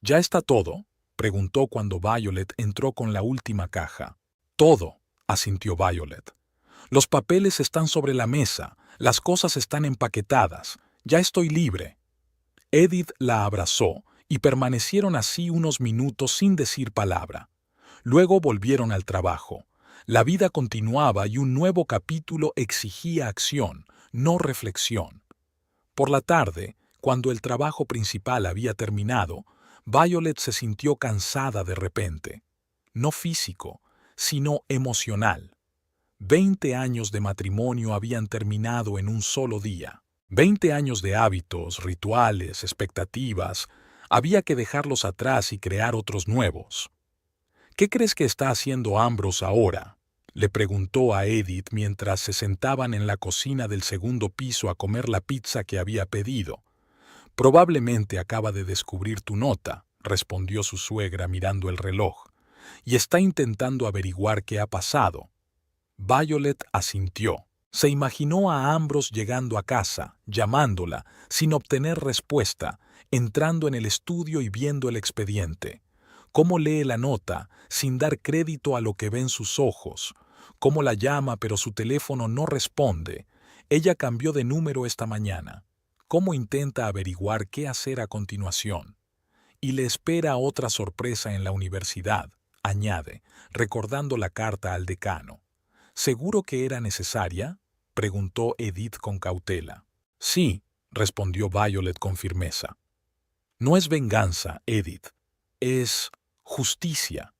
¿Ya está todo?, preguntó cuando Violet entró con la última caja. Todo, asintió Violet. Los papeles están sobre la mesa, las cosas están empaquetadas, ya estoy libre. Edith la abrazó y permanecieron así unos minutos sin decir palabra. Luego volvieron al trabajo. La vida continuaba y un nuevo capítulo exigía acción, no reflexión. Por la tarde, cuando el trabajo principal había terminado, Violet se sintió cansada de repente. No físico, sino emocional. 20 años de matrimonio habían terminado en un solo día. 20 años de hábitos, rituales, expectativas. Había que dejarlos atrás y crear otros nuevos. ¿Qué crees que está haciendo Ambrose ahora?, le preguntó a Edith mientras se sentaban en la cocina del segundo piso a comer la pizza que había pedido. Probablemente acaba de descubrir tu nota, respondió su suegra mirando el reloj, y está intentando averiguar qué ha pasado. Violet asintió. Se imaginó a Ambrose llegando a casa, llamándola, sin obtener respuesta, entrando en el estudio y viendo el expediente. Cómo lee la nota, sin dar crédito a lo que ve en sus ojos. Cómo la llama, pero su teléfono no responde. Ella cambió de número esta mañana. Cómo intenta averiguar qué hacer a continuación. Y le espera otra sorpresa en la universidad, añade, recordando la carta al decano. ¿Seguro que era necesaria?, preguntó Edith con cautela. Sí, respondió Violet con firmeza. No es venganza, Edith. Es justicia.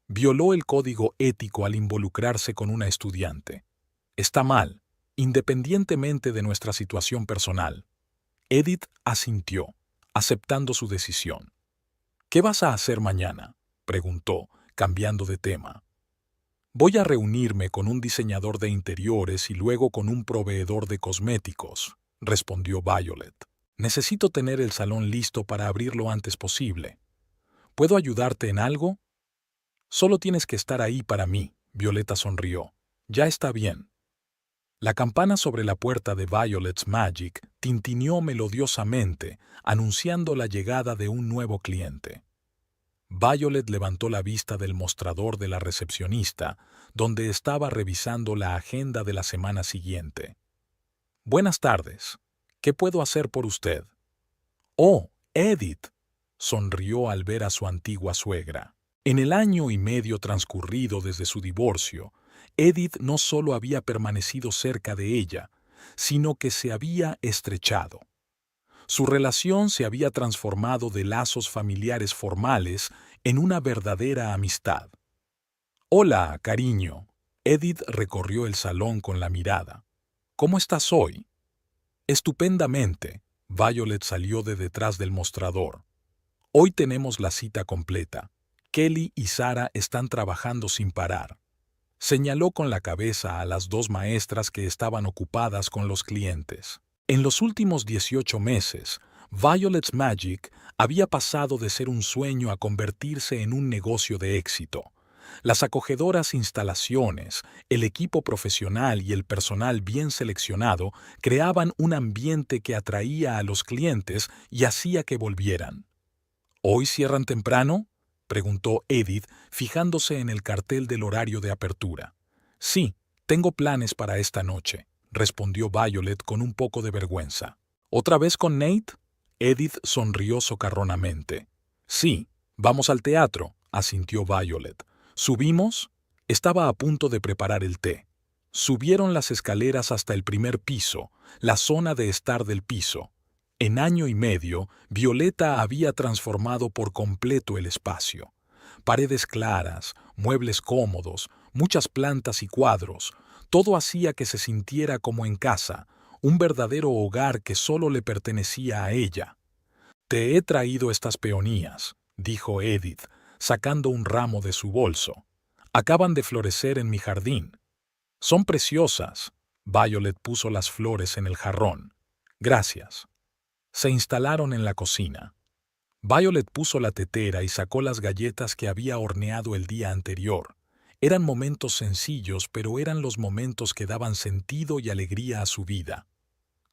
Violó el código ético al involucrarse con una estudiante. Está mal, independientemente de nuestra situación personal. Edith asintió, aceptando su decisión. ¿Qué vas a hacer mañana?, preguntó, cambiando de tema. Voy a reunirme con un diseñador de interiores y luego con un proveedor de cosméticos, respondió Violet. Necesito tener el salón listo para abrir lo antes posible. ¿Puedo ayudarte en algo? Solo tienes que estar ahí para mí, Violeta sonrió. Ya está bien. La campana sobre la puerta de Violet's Magic tintineó melodiosamente, anunciando la llegada de un nuevo cliente. Violet levantó la vista del mostrador de la recepcionista, donde estaba revisando la agenda de la semana siguiente. Buenas tardes. ¿Qué puedo hacer por usted? Oh, Edith, sonrió al ver a su antigua suegra. En el año y medio transcurrido desde su divorcio, Edith no solo había permanecido cerca de ella, sino que se había estrechado. Su relación se había transformado de lazos familiares formales en una verdadera amistad. Hola, cariño. Edith recorrió el salón con la mirada. ¿Cómo estás hoy? Estupendamente. Violet salió de detrás del mostrador. Hoy tenemos la cita completa. Kelly y Sara están trabajando sin parar. Señaló con la cabeza a las dos maestras que estaban ocupadas con los clientes. En los últimos 18 meses, Violet's Magic había pasado de ser un sueño a convertirse en un negocio de éxito. Las acogedoras instalaciones, el equipo profesional y el personal bien seleccionado creaban un ambiente que atraía a los clientes y hacía que volvieran. ¿Hoy cierran temprano?, preguntó Edith, fijándose en el cartel del horario de apertura. Sí, tengo planes para esta noche, respondió Violet con un poco de vergüenza. ¿Otra vez con Nate? Edith sonrió socarronamente. Sí, vamos al teatro, asintió Violet. ¿Subimos? Estaba a punto de preparar el té. Subieron las escaleras hasta el primer piso, la zona de estar del piso. En año y medio, Violeta había transformado por completo el espacio. Paredes claras, muebles cómodos, muchas plantas y cuadros, todo hacía que se sintiera como en casa, un verdadero hogar que solo le pertenecía a ella. Te he traído estas peonías, dijo Edith, sacando un ramo de su bolso. Acaban de florecer en mi jardín. Son preciosas. Violet puso las flores en el jarrón. Gracias. Se instalaron en la cocina. Violet puso la tetera y sacó las galletas que había horneado el día anterior. Eran momentos sencillos, pero eran los momentos que daban sentido y alegría a su vida.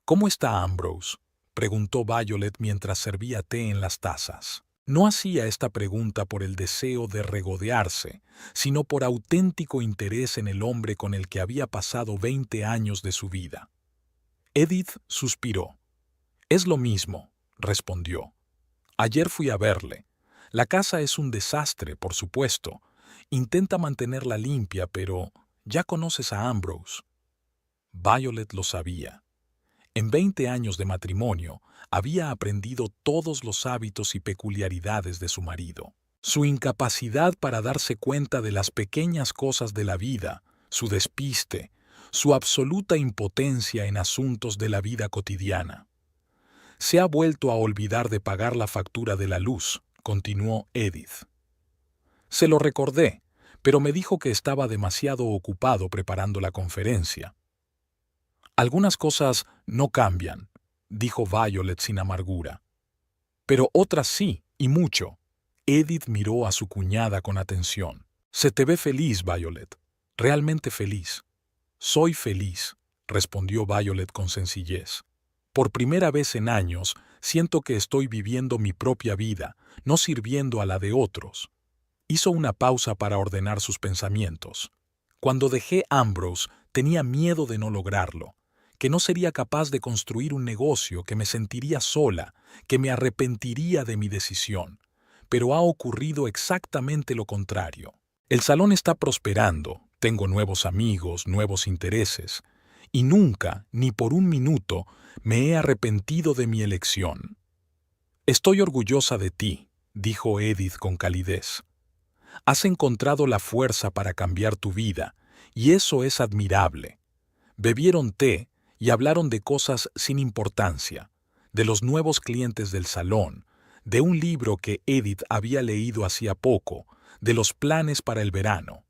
¿Cómo está Ambrose?, preguntó Violet mientras servía té en las tazas. No hacía esta pregunta por el deseo de regodearse, sino por auténtico interés en el hombre con el que había pasado 20 años de su vida. Edith suspiró. Es lo mismo, respondió. Ayer fui a verle. La casa es un desastre, por supuesto. Intenta mantenerla limpia, pero ya conoces a Ambrose. Violet lo sabía. En 20 años de matrimonio, había aprendido todos los hábitos y peculiaridades de su marido. Su incapacidad para darse cuenta de las pequeñas cosas de la vida, su despiste, su absoluta impotencia en asuntos de la vida cotidiana. Se ha vuelto a olvidar de pagar la factura de la luz, continuó Edith. Se lo recordé, pero me dijo que estaba demasiado ocupado preparando la conferencia. Algunas cosas no cambian, dijo Violet sin amargura. Pero otras sí, y mucho. Edith miró a su cuñada con atención. Se te ve feliz, Violet. Realmente feliz. Soy feliz, respondió Violet con sencillez. Por primera vez en años, siento que estoy viviendo mi propia vida, no sirviendo a la de otros. Hizo una pausa para ordenar sus pensamientos. Cuando dejé Ambrose, tenía miedo de no lograrlo, que no sería capaz de construir un negocio, que me sentiría sola, que me arrepentiría de mi decisión. Pero ha ocurrido exactamente lo contrario. El salón está prosperando, tengo nuevos amigos, nuevos intereses, y nunca, ni por un minuto, me he arrepentido de mi elección. Estoy orgullosa de ti, dijo Edith con calidez. Has encontrado la fuerza para cambiar tu vida, y eso es admirable. Bebieron té y hablaron de cosas sin importancia, de los nuevos clientes del salón, de un libro que Edith había leído hacía poco, de los planes para el verano.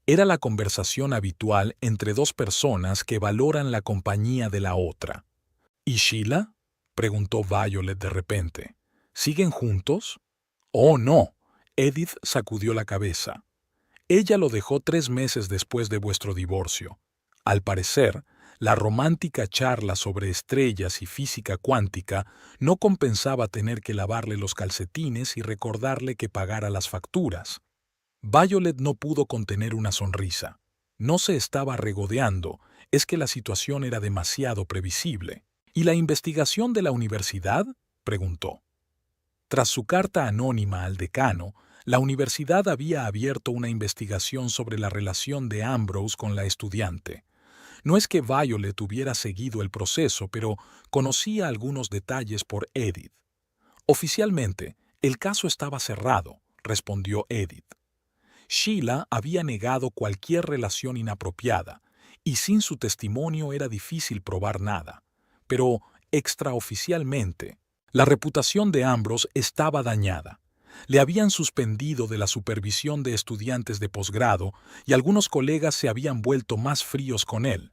Era la conversación habitual entre dos personas que valoran la compañía de la otra. ¿Y Sheila?, preguntó Violet de repente. ¿Siguen juntos? Oh, no. Edith sacudió la cabeza. Ella lo dejó 3 meses después de vuestro divorcio. Al parecer, la romántica charla sobre estrellas y física cuántica no compensaba tener que lavarle los calcetines y recordarle que pagara las facturas. Violet no pudo contener una sonrisa. No se estaba regodeando, es que la situación era demasiado previsible. ¿Y la investigación de la universidad?, preguntó. Tras su carta anónima al decano, la universidad había abierto una investigación sobre la relación de Ambrose con la estudiante. No es que Violet hubiera seguido el proceso, pero conocía algunos detalles por Edith. Oficialmente, el caso estaba cerrado, respondió Edith. Sheila había negado cualquier relación inapropiada, y sin su testimonio era difícil probar nada. Pero, extraoficialmente, la reputación de Ambrose estaba dañada. Le habían suspendido de la supervisión de estudiantes de posgrado y algunos colegas se habían vuelto más fríos con él.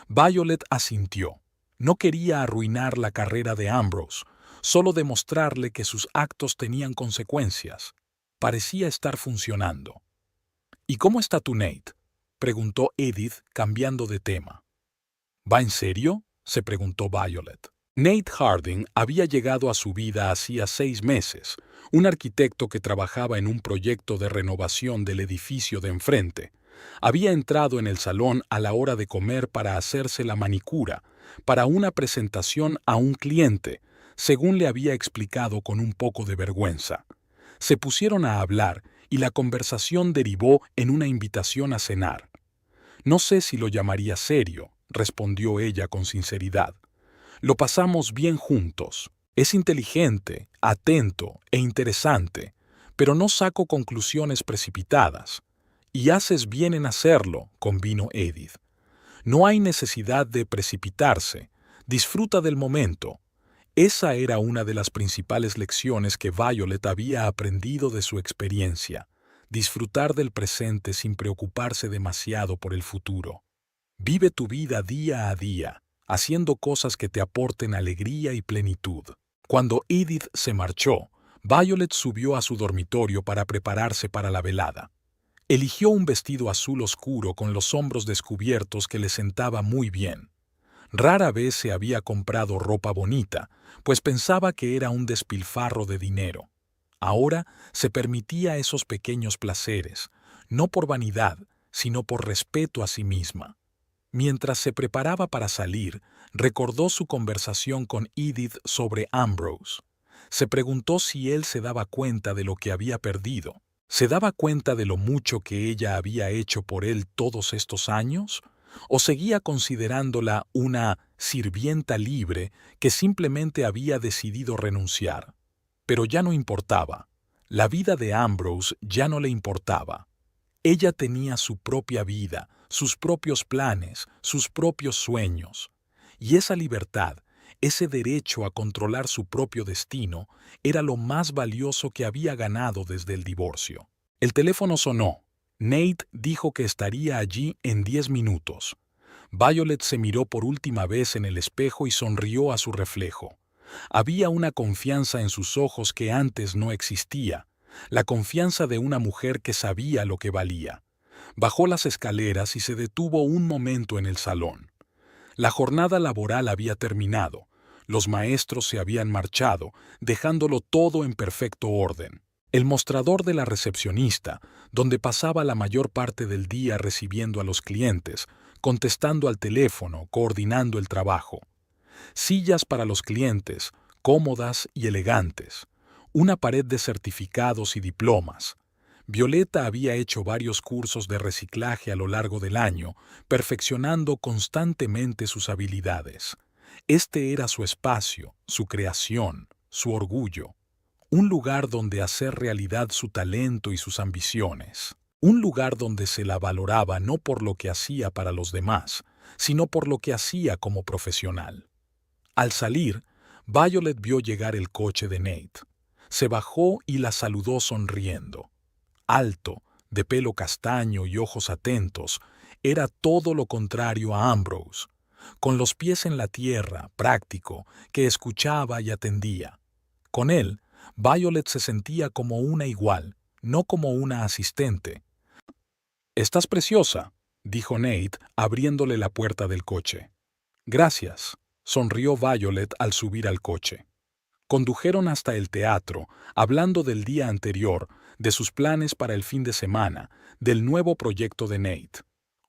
Violet asintió. No quería arruinar la carrera de Ambrose, solo demostrarle que sus actos tenían consecuencias. Parecía estar funcionando. ¿Y cómo está tu Nate?, preguntó Edith, cambiando de tema. ¿Va en serio?, se preguntó Violet. Nate Harding había llegado a su vida hacía 6 meses, un arquitecto que trabajaba en un proyecto de renovación del edificio de enfrente. Había entrado en el salón a la hora de comer para hacerse la manicura, para una presentación a un cliente, según le había explicado con un poco de vergüenza. Se pusieron a hablar y la conversación derivó en una invitación a cenar. No sé si lo llamaría serio, respondió ella con sinceridad. Lo pasamos bien juntos. Es inteligente, atento e interesante, pero no saco conclusiones precipitadas. Y haces bien en hacerlo, convino Edith. No hay necesidad de precipitarse. Disfruta del momento. Esa era una de las principales lecciones que Violet había aprendido de su experiencia. Disfrutar del presente sin preocuparse demasiado por el futuro. Vive tu vida día a día, haciendo cosas que te aporten alegría y plenitud. Cuando Edith se marchó, Violet subió a su dormitorio para prepararse para la velada. Eligió un vestido azul oscuro con los hombros descubiertos que le sentaba muy bien. Rara vez se había comprado ropa bonita, pues pensaba que era un despilfarro de dinero. Ahora se permitía esos pequeños placeres, no por vanidad, sino por respeto a sí misma. Mientras se preparaba para salir, recordó su conversación con Edith sobre Ambrose. Se preguntó si él se daba cuenta de lo que había perdido. ¿Se daba cuenta de lo mucho que ella había hecho por él todos estos años? ¿O seguía considerándola una sirvienta libre que simplemente había decidido renunciar? Pero ya no importaba. La vida de Ambrose ya no le importaba. Ella tenía su propia vida, sus propios planes, sus propios sueños. Y esa libertad, ese derecho a controlar su propio destino, era lo más valioso que había ganado desde el divorcio. El teléfono sonó. Nate dijo que estaría allí en 10 minutos. Violet se miró por última vez en el espejo y sonrió a su reflejo. Había una confianza en sus ojos que antes no existía, la confianza de una mujer que sabía lo que valía. Bajó las escaleras y se detuvo un momento en el salón. La jornada laboral había terminado. Los maestros se habían marchado, dejándolo todo en perfecto orden. El mostrador de la recepcionista, donde pasaba la mayor parte del día recibiendo a los clientes, contestando al teléfono, coordinando el trabajo. Sillas para los clientes, cómodas y elegantes. Una pared de certificados y diplomas. Violeta había hecho varios cursos de reciclaje a lo largo del año, perfeccionando constantemente sus habilidades. Este era su espacio, su creación, su orgullo. Un lugar donde hacer realidad su talento y sus ambiciones. Un lugar donde se la valoraba no por lo que hacía para los demás, sino por lo que hacía como profesional. Al salir, Violet vio llegar el coche de Nate. Se bajó y la saludó sonriendo. Alto, de pelo castaño y ojos atentos, era todo lo contrario a Ambrose, con los pies en la tierra, práctico, que escuchaba y atendía. Con él, Violet se sentía como una igual, no como una asistente. «Estás preciosa», dijo Nate, abriéndole la puerta del coche. «Gracias», sonrió Violet al subir al coche. Condujeron hasta el teatro, hablando del día anterior, de sus planes para el fin de semana, del nuevo proyecto de Nate.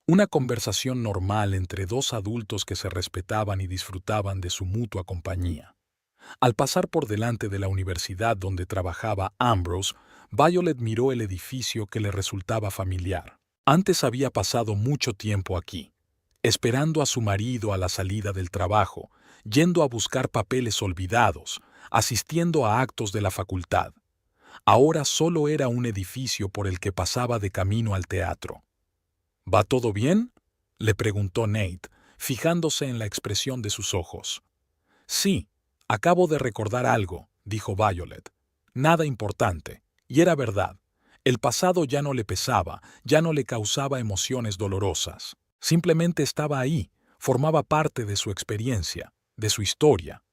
Una conversación normal entre dos adultos que se respetaban y disfrutaban de su mutua compañía. Al pasar por delante de la universidad donde trabajaba Ambrose, Violet miró el edificio que le resultaba familiar. Antes había pasado mucho tiempo aquí, esperando a su marido a la salida del trabajo, yendo a buscar papeles olvidados, asistiendo a actos de la facultad. Ahora solo era un edificio por el que pasaba de camino al teatro. «¿Va todo bien?», le preguntó Nate, fijándose en la expresión de sus ojos. «Sí, acabo de recordar algo», dijo Violet. «Nada importante». Y era verdad. El pasado ya no le pesaba, ya no le causaba emociones dolorosas. Simplemente estaba ahí, formaba parte de su experiencia, de su historia,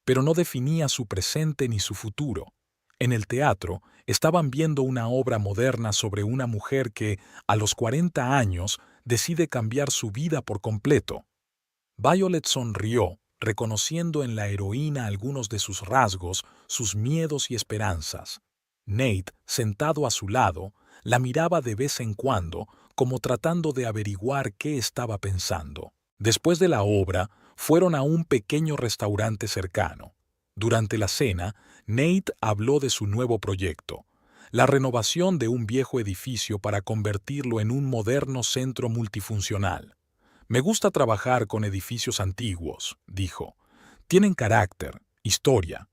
pero no definía su presente ni su futuro. En el teatro estaban viendo una obra moderna sobre una mujer que, a los 40 años, decide cambiar su vida por completo. Violet sonrió, reconociendo en la heroína algunos de sus rasgos, sus miedos y esperanzas. Nate, sentado a su lado, la miraba de vez en cuando, como tratando de averiguar qué estaba pensando. Después de la obra, fueron a un pequeño restaurante cercano. Durante la cena, Nate habló de su nuevo proyecto, la renovación de un viejo edificio para convertirlo en un moderno centro multifuncional. «Me gusta trabajar con edificios antiguos», dijo. «Tienen carácter, historia.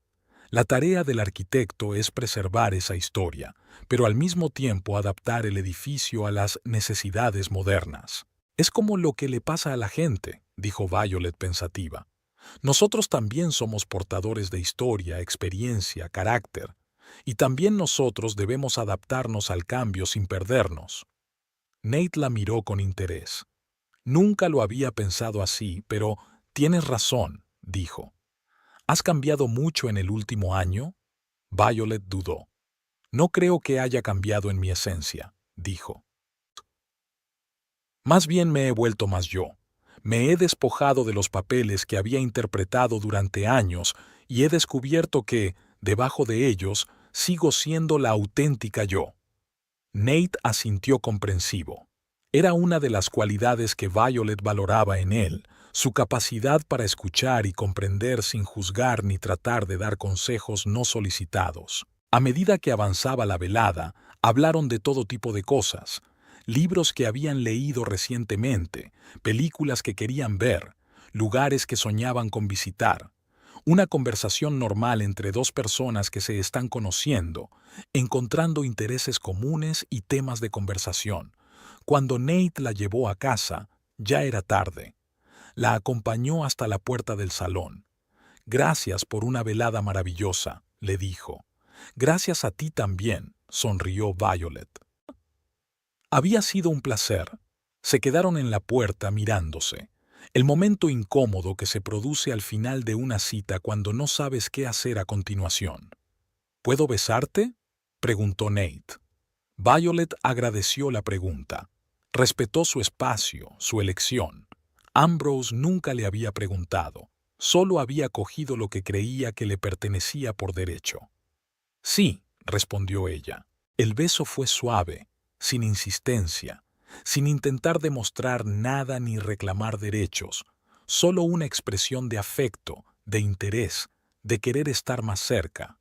La tarea del arquitecto es preservar esa historia, pero al mismo tiempo adaptar el edificio a las necesidades modernas. Es como lo que le pasa a la gente», dijo Violet pensativa. «Nosotros también somos portadores de historia, experiencia, carácter, y también nosotros debemos adaptarnos al cambio sin perdernos». Nate la miró con interés. «Nunca lo había pensado así, pero tienes razón», dijo. «¿Has cambiado mucho en el último año?». Violet dudó. «No creo que haya cambiado en mi esencia», dijo. «Más bien me he vuelto más yo. Me he despojado de los papeles que había interpretado durante años y he descubierto que, debajo de ellos, sigo siendo la auténtica yo». Nate asintió comprensivo. Era una de las cualidades que Violet valoraba en él, su capacidad para escuchar y comprender sin juzgar ni tratar de dar consejos no solicitados. A medida que avanzaba la velada, hablaron de todo tipo de cosas: libros que habían leído recientemente, películas que querían ver, lugares que soñaban con visitar. Una conversación normal entre dos personas que se están conociendo, encontrando intereses comunes y temas de conversación. Cuando Nate la llevó a casa, ya era tarde. La acompañó hasta la puerta del salón. «Gracias por una velada maravillosa», le dijo. «Gracias a ti también», sonrió Violet. Había sido un placer. Se quedaron en la puerta mirándose. El momento incómodo que se produce al final de una cita cuando no sabes qué hacer a continuación. «¿Puedo besarte?», preguntó Nate. Violet agradeció la pregunta. Respetó su espacio, su elección. Ambrose nunca le había preguntado, solo había cogido lo que creía que le pertenecía por derecho. «Sí», respondió ella. El beso fue suave, sin insistencia, sin intentar demostrar nada ni reclamar derechos, solo una expresión de afecto, de interés, de querer estar más cerca.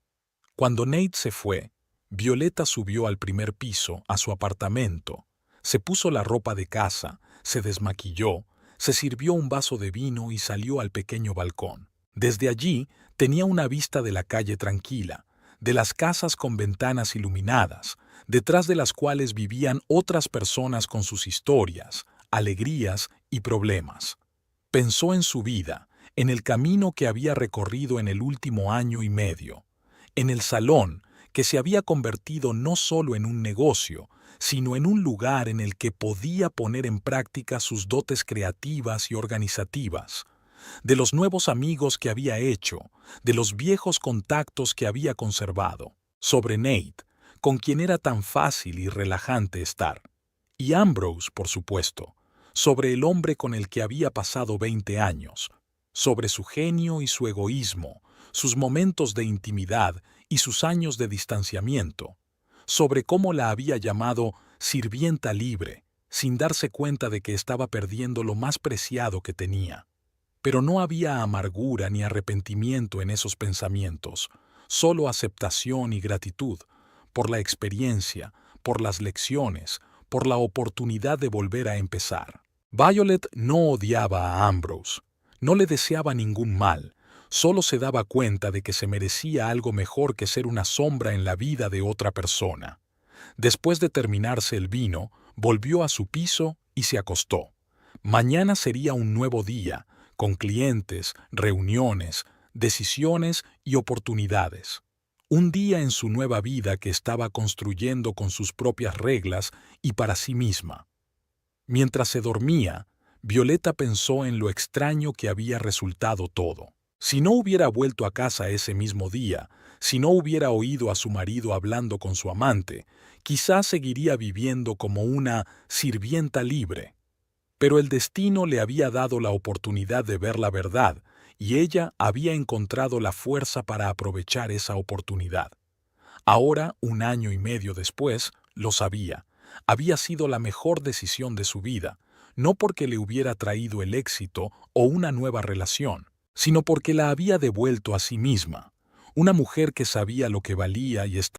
Cuando Nate se fue, Violeta subió al primer piso, a su apartamento, se puso la ropa de casa, se desmaquilló, se sirvió un vaso de vino y salió al pequeño balcón. Desde allí tenía una vista de la calle tranquila, de las casas con ventanas iluminadas, detrás de las cuales vivían otras personas con sus historias, alegrías y problemas. Pensó en su vida, en el camino que había recorrido en el último año y medio, en el salón que se había convertido no solo en un negocio, sino en un lugar en el que podía poner en práctica sus dotes creativas y organizativas, de los nuevos amigos que había hecho, de los viejos contactos que había conservado, sobre Nate, con quien era tan fácil y relajante estar, y Ambrose, por supuesto, sobre el hombre con el que había pasado 20 años, sobre su genio y su egoísmo, sus momentos de intimidad y sus años de distanciamiento, sobre cómo la había llamado sirvienta libre, sin darse cuenta de que estaba perdiendo lo más preciado que tenía. Pero no había amargura ni arrepentimiento en esos pensamientos, solo aceptación y gratitud, por la experiencia, por las lecciones, por la oportunidad de volver a empezar. Violet no odiaba a Ambrose, no le deseaba ningún mal, solo se daba cuenta de que se merecía algo mejor que ser una sombra en la vida de otra persona. Después de terminarse el vino, volvió a su piso y se acostó. Mañana sería un nuevo día, con clientes, reuniones, decisiones y oportunidades. Un día en su nueva vida que estaba construyendo con sus propias reglas y para sí misma. Mientras se dormía, Violeta pensó en lo extraño que había resultado todo. Si no hubiera vuelto a casa ese mismo día, si no hubiera oído a su marido hablando con su amante, quizás seguiría viviendo como una sirvienta libre. Pero el destino le había dado la oportunidad de ver la verdad, y ella había encontrado la fuerza para aprovechar esa oportunidad. Ahora, 1 año y medio después, lo sabía. Había sido la mejor decisión de su vida, no porque le hubiera traído el éxito o una nueva relación, sino porque la había devuelto a sí misma, una mujer que sabía lo que valía y estaba